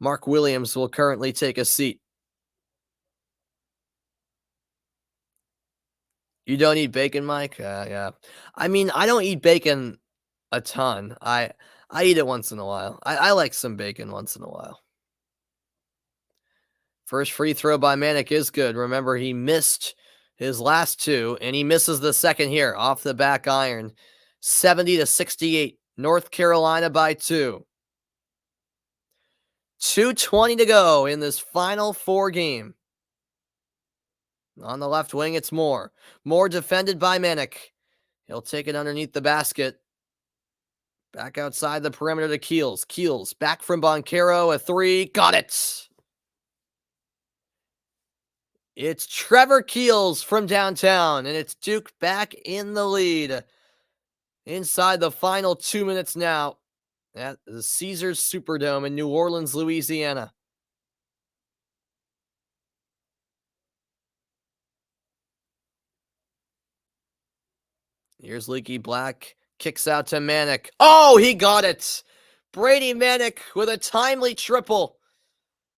Mark Williams will currently take a seat. You don't eat bacon, Mike? Yeah. I mean, I don't eat bacon a ton. I eat it once in a while. I like some bacon once in a while. First free throw by Manic is good. Remember, he missed his last 2, and he misses the second here off the back iron. 70-68. North Carolina by 2. 2:20 to go in this Final Four game. On the left wing, it's Moore. Moore defended by Manic. He'll take it underneath the basket. Back outside the perimeter to Keels. Keels back from Banchero. A 3. Got it. It's Trevor Keels from downtown, and it's Duke back in the lead. Inside the final 2 minutes now at the Caesars Superdome in New Orleans, Louisiana. Here's Leaky Black. Kicks out to Manic. Oh, he got it. Brady Manic with a timely triple.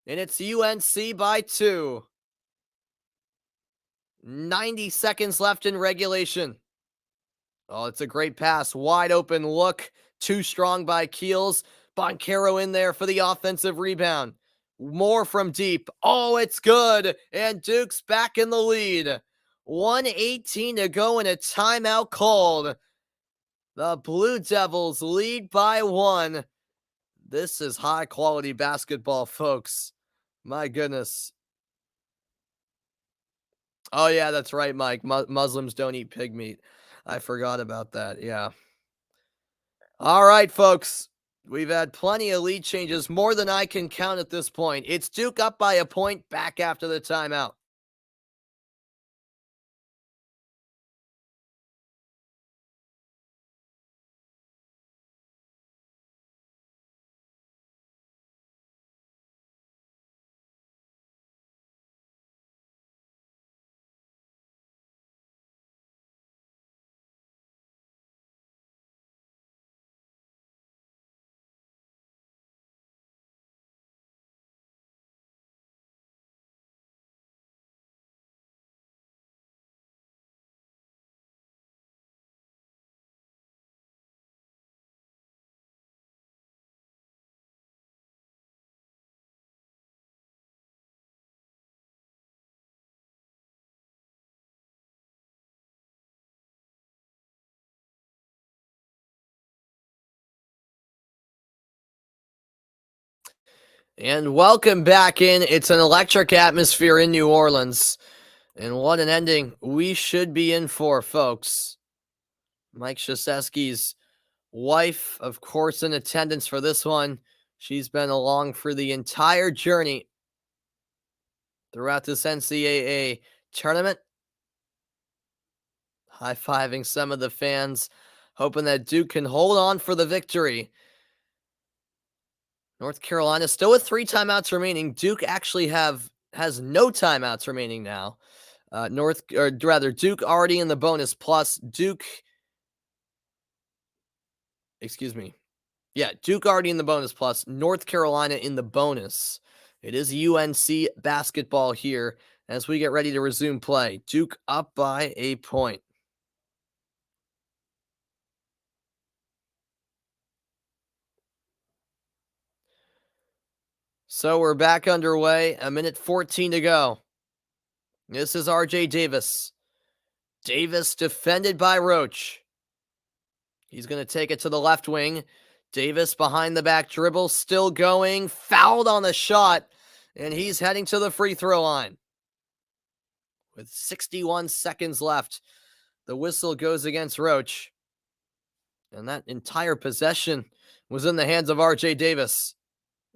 And it's UNC by 2. 90 seconds left in regulation. Oh, it's a great pass. Wide open look. Too strong by Keels. Banchero in there for the offensive rebound. More from deep. Oh, it's good. And Duke's back in the lead. 1:18 to go and a timeout called. The Blue Devils lead by 1. This is high quality basketball, folks. My goodness. Oh, yeah, that's right, Mike. Muslims don't eat pig meat. I forgot about that. Yeah. All right, folks. We've had plenty of lead changes, more than I can count at this point. It's Duke up by a point, back after the timeout. And welcome back in. It's an electric atmosphere in New Orleans. And what an ending we should be in for, folks. Mike Krzyzewski's wife, of course, in attendance for this one. She's been along for the entire journey throughout this NCAA tournament. High-fiving some of the fans, hoping that Duke can hold on for the victory. North Carolina still with 3 timeouts remaining. Duke actually has no timeouts remaining now. Duke already in the bonus plus. Duke already in the bonus plus. North Carolina in the bonus. It is UNC basketball here as we get ready to resume play. Duke up by a point. So we're back underway. 1:14 to go. This is RJ Davis. Davis defended by Roach. He's going to take it to the left wing. Davis behind the back dribble, still going. Fouled on the shot, and he's heading to the free throw line. With 61 seconds left, the whistle goes against Roach. And that entire possession was in the hands of RJ Davis.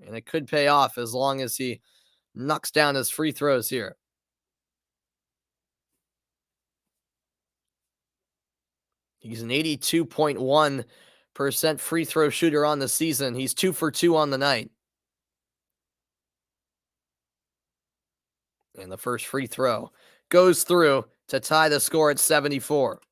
And it could pay off as long as he knocks down his free throws here. He's an 82.1% free throw shooter on the season. He's 2 for 2 on the night. And the first free throw goes through to tie the score at 74.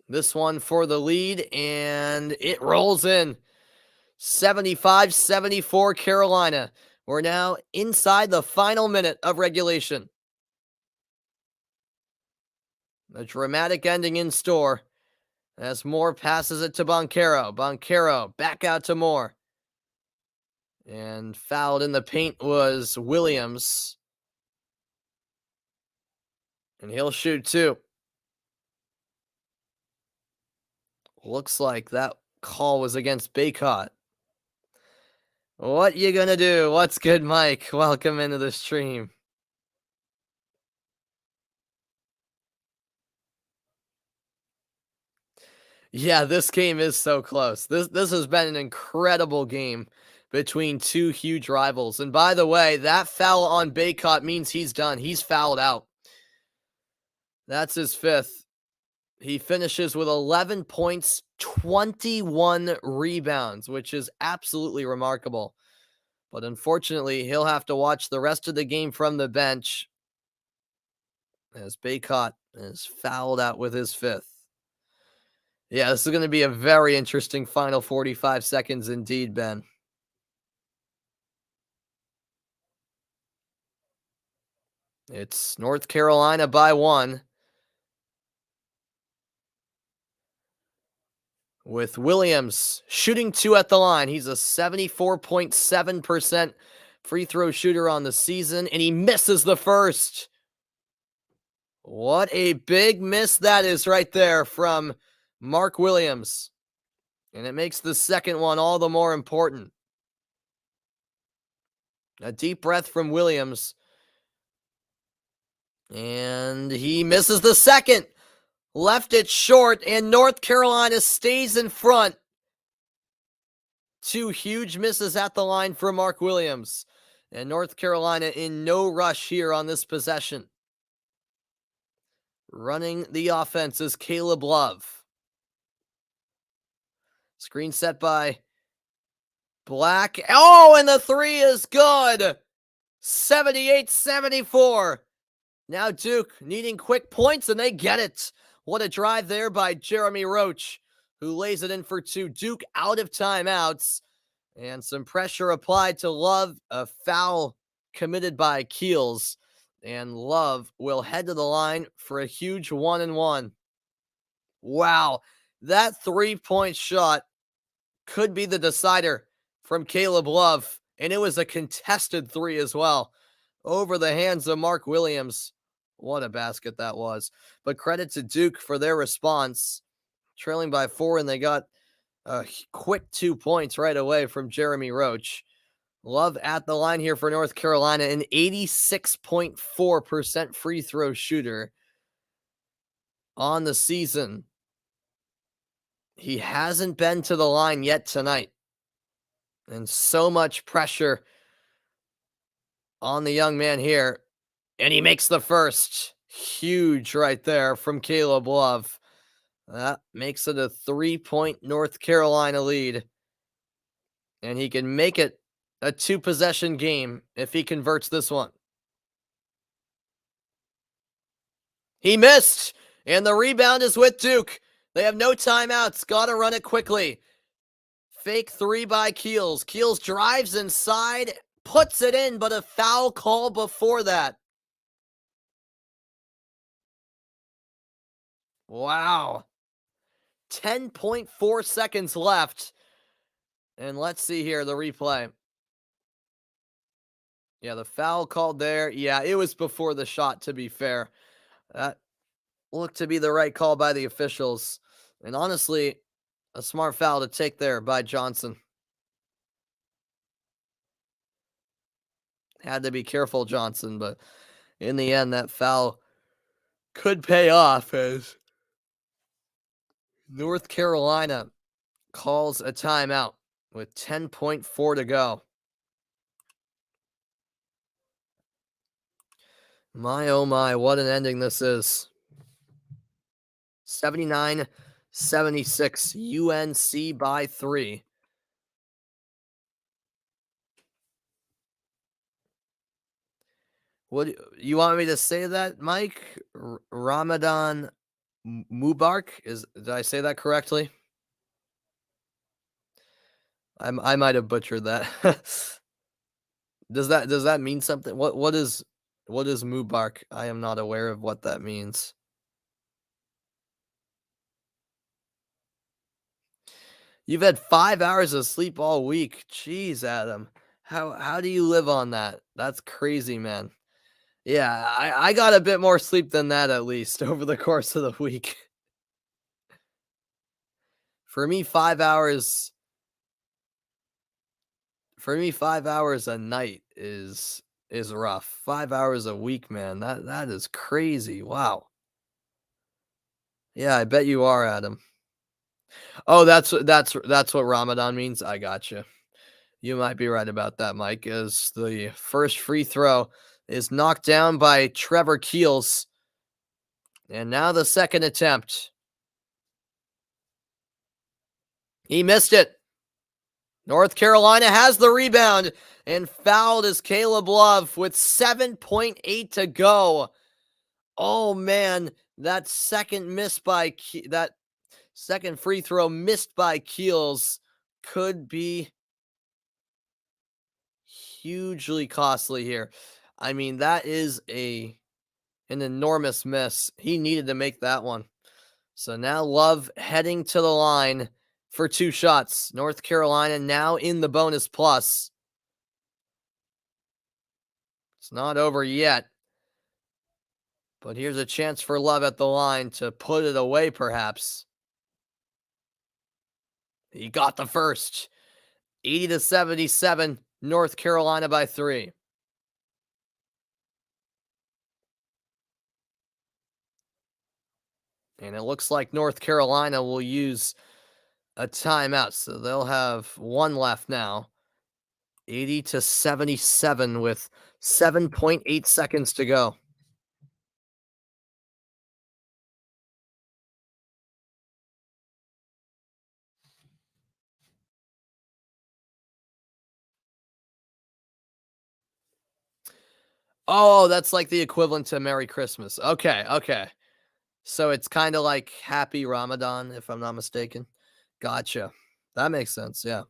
This one for the lead, and it rolls in. 75-74 Carolina. We're now inside the final minute of regulation. A dramatic ending in store as Moore passes it to Boncaro. Boncaro back out to Moore. And fouled in the paint was Williams. And he'll shoot too. Looks like that call was against Baycott. What you gonna do? What's good, Mike? Welcome into the stream. Yeah, this game is so close. This has been an incredible game between two huge rivals. And by the way, that foul on Baycott means he's done. He's fouled out. That's his 5th. He finishes with 11 points, 21 rebounds, which is absolutely remarkable. But unfortunately, he'll have to watch the rest of the game from the bench as Baycott is fouled out with his 5th. Yeah, this is going to be a very interesting final 45 seconds indeed, Ben. It's North Carolina by 1. With Williams shooting 2 at the line. He's a 74.7% free throw shooter on the season, and he misses the first. What a big miss that is right there from Mark Williams. And it makes the second one all the more important. A deep breath from Williams. And he misses the second. Left it short, and North Carolina stays in front. Two huge misses at the line for Mark Williams. And North Carolina in no rush here on this possession. Running the offense is Caleb Love. Screen set by Black. Oh, and the three is good. 78-74. Now Duke needing quick points, and they get it. What a drive there by Jeremy Roach, who lays it in for two. Duke out of timeouts, and some pressure applied to Love. A foul committed by Keels, and Love will head to the line for a huge 1-and-1. Wow, that three-point shot could be the decider from Caleb Love, and it was a contested three as well, over the hands of Mark Williams. What a basket that was. But credit to Duke for their response. Trailing by 4, and they got a quick 2 points right away from Jeremy Roach. Love at the line here for North Carolina, an 86.4% free throw shooter on the season. He hasn't been to the line yet tonight. And so much pressure on the young man here. And he makes the first. Huge right there from Caleb Love. That makes it a 3-point North Carolina lead. And he can make it a 2-possession game if he converts this one. He missed. And the rebound is with Duke. They have no timeouts. Got to run it quickly. Fake three by Keels. Keels drives inside, puts it in, but a foul call before that. Wow. 10.4 seconds left. And let's see here, the replay. Yeah, the foul called there. Yeah, it was before the shot, to be fair. That looked to be the right call by the officials. And honestly, a smart foul to take there by Johnson. Had to be careful, Johnson, but in the end, that foul could pay off as North Carolina calls a timeout with 10.4 to go. My, oh my, what an ending this is. 79-76, UNC by 3. What you want me to say that, Mike? Ramadan Mubarak? Did I say that correctly? I might have butchered that. Does that mean something? What is Mubarak? I am not aware of what that means. You've had 5 hours of sleep all week. Jeez, Adam. How do you live on that? That's crazy, man. Yeah, I got a bit more sleep than that, at least, over the course of the week. For me, 5 hours a night is rough. 5 hours a week, man. That is crazy. Wow. Yeah, I bet you are, Adam. Oh, that's what Ramadan means. I gotcha. You might be right about that, Mike, as the first free throw is knocked down by Trevor Keels. And now the second attempt. He missed it. North Carolina has the rebound, and fouled is Caleb Love with 7.8 to go. Oh, man, that second free throw missed by Keels could be hugely costly here. I mean, that is an enormous miss. He needed to make that one. So now Love heading to the line for 2 shots. North Carolina now in the bonus plus. It's not over yet. But here's a chance for Love at the line to put it away, perhaps. He got the first. 80-77, North Carolina by 3. And it looks like North Carolina will use a timeout, so they'll have one left now. 80-77 with 7.8 seconds to go. Oh, that's like the equivalent to Merry Christmas. Okay. So it's kind of like Happy Ramadan, if I'm not mistaken. Gotcha. That makes sense, yeah.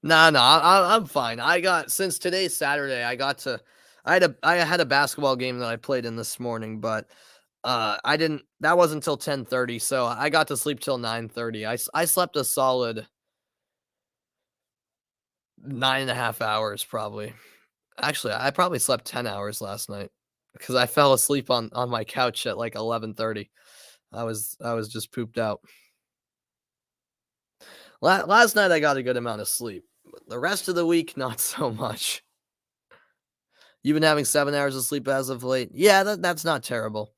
No, I'm fine. Since today's Saturday, I had a basketball game that I played in this morning, but I didn't. That wasn't until 10:30, so I got to sleep till 9:30. I slept a solid 9.5 hours, probably. Actually, I probably slept 10 hours last night because I fell asleep on my couch at like 11:30. I was just pooped out. Last night I got a good amount of sleep. But the rest of the week, not so much. You've been having 7 hours of sleep as of late? Yeah, that's not terrible.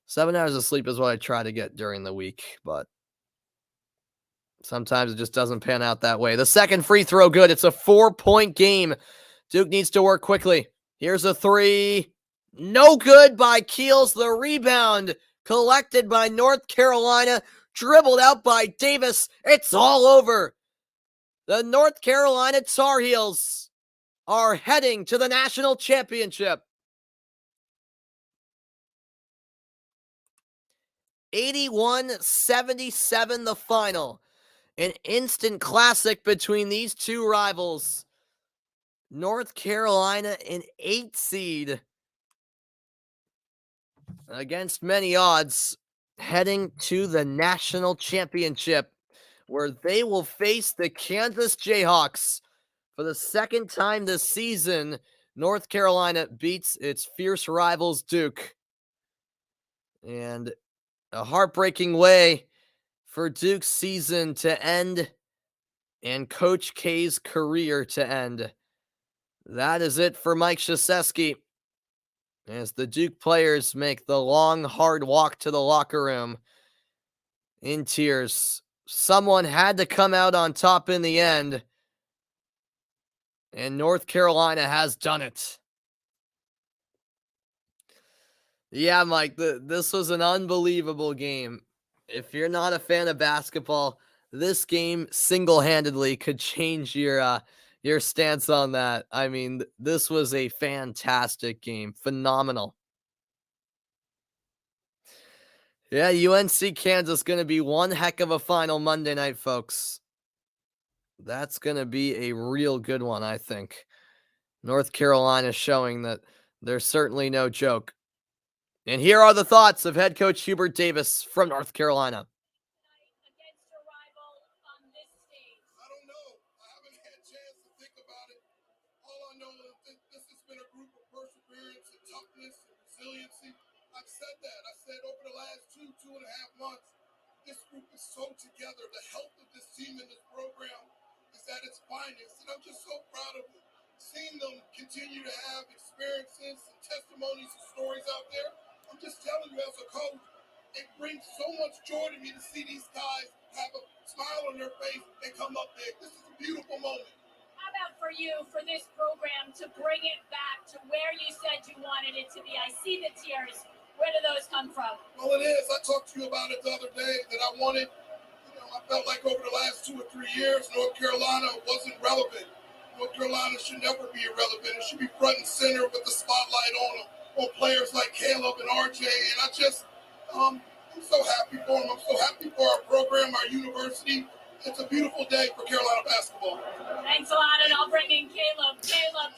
7 hours of sleep is what I try to get during the week, but sometimes it just doesn't pan out that way. The second free throw, good. It's a 4-point game. Duke needs to work quickly. Here's a three. No good by Keels. The rebound collected by North Carolina, dribbled out by Davis. It's all over. The North Carolina Tar Heels are heading to the national championship. 81-77 the final. An instant classic between these two rivals. North Carolina, an 8 seed, against many odds, heading to the national championship, where they will face the Kansas Jayhawks for the second time this season. North Carolina beats its fierce rivals Duke. And a heartbreaking way for Duke's season to end and Coach K's career to end. That is it for Mike Krzyzewski as the Duke players make the long, hard walk to the locker room in tears. Someone had to come out on top in the end, and North Carolina has done it. Yeah, Mike, this was an unbelievable game. If you're not a fan of basketball, this game single-handedly could change your stance on that. I mean, this was a fantastic game. Phenomenal. Yeah, UNC Kansas going to be one heck of a final Monday night, folks. That's going to be a real good one, I think. North Carolina showing that they're certainly no joke. And here are the thoughts of head coach Hubert Davis from North Carolina. I don't know. I haven't had a chance to think about it. All I know is that this has been a group of perseverance and toughness and resiliency. I've said that. I said over the last 2.5 months, this group is so together. The health of this team and this program is at its finest. And I'm just so proud of them. Seeing them continue to have experiences and testimonies and stories out there, I'm just telling you as a coach, it brings so much joy to me to see these guys have a smile on their face and come up big. This is a beautiful moment. How about for you, for this program, to bring it back to where you said you wanted it to be? I see the tears. Where do those come from? Well, it is. I talked to you about it the other day that I wanted, I felt like over the last 2 or 3 years, North Carolina wasn't relevant. North Carolina should never be irrelevant. It should be front and center with the spotlight on them, on players like Caleb and RJ. And I just, I'm so happy for them. I'm so happy for our program, our university. It's a beautiful day for Carolina basketball. Thanks a lot, and I'll bring in Caleb.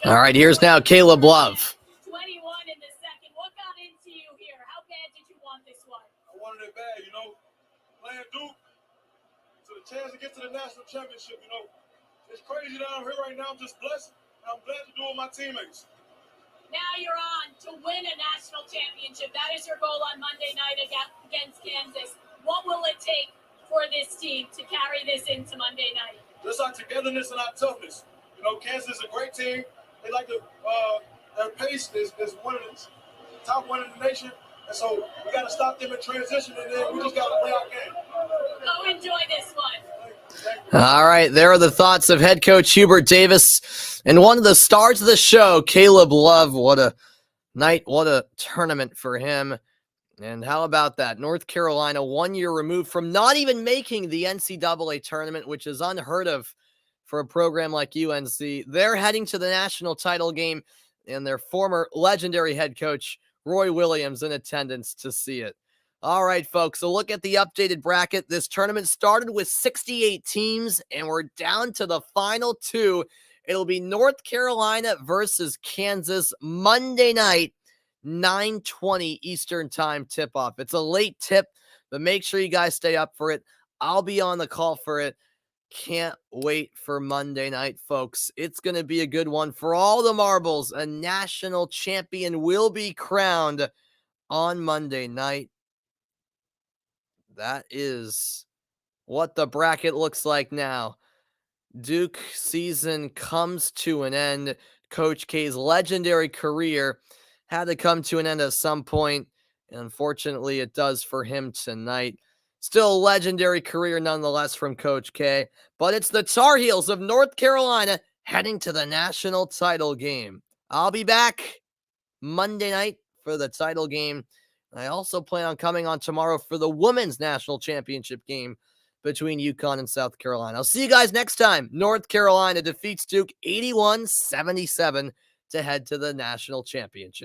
All right, here's now Caleb Love. 21 in the second. What got into you here? How bad did you want this one? I wanted it bad, playing Duke to the chance to get to the national championship. You know, it's crazy that I'm here right now. I'm just blessed, and I'm glad to do it with my teammates. Now you're on to win a national championship. That is your goal on Monday night against Kansas. What will it take for this team to carry this into Monday night? Just our togetherness and our toughness. You know, Kansas is a great team. They like to, their pace is one of the top one in the nation. And so we got to stop them in transition, and then we just got to play our game. Go enjoy this one. All right, there are the thoughts of head coach Hubert Davis and one of the stars of the show, Caleb Love. What a night, what a tournament for him. And how about that? North Carolina, 1 year removed from not even making the NCAA tournament, which is unheard of for a program like UNC. They're heading to the national title game, and their former legendary head coach, Roy Williams, in attendance to see it. All right, folks, a look at the updated bracket. This tournament started with 68 teams, and we're down to the final two. It'll be North Carolina versus Kansas Monday night, 9:20 Eastern time tip-off. It's a late tip, but make sure you guys stay up for it. I'll be on the call for it. Can't wait for Monday night, folks. It's going to be a good one for all the marbles. A national champion will be crowned on Monday night. That is what the bracket looks like now. Duke season comes to an end. Coach K's legendary career had to come to an end at some point, and unfortunately it does for him tonight. Still a legendary career nonetheless from Coach K, but it's the Tar Heels of North Carolina heading to the national title game. I'll be back Monday night for the title game. I also plan on coming on tomorrow for the women's national championship game between UConn and South Carolina. I'll see you guys next time. North Carolina defeats Duke 81-77 to head to the national championship.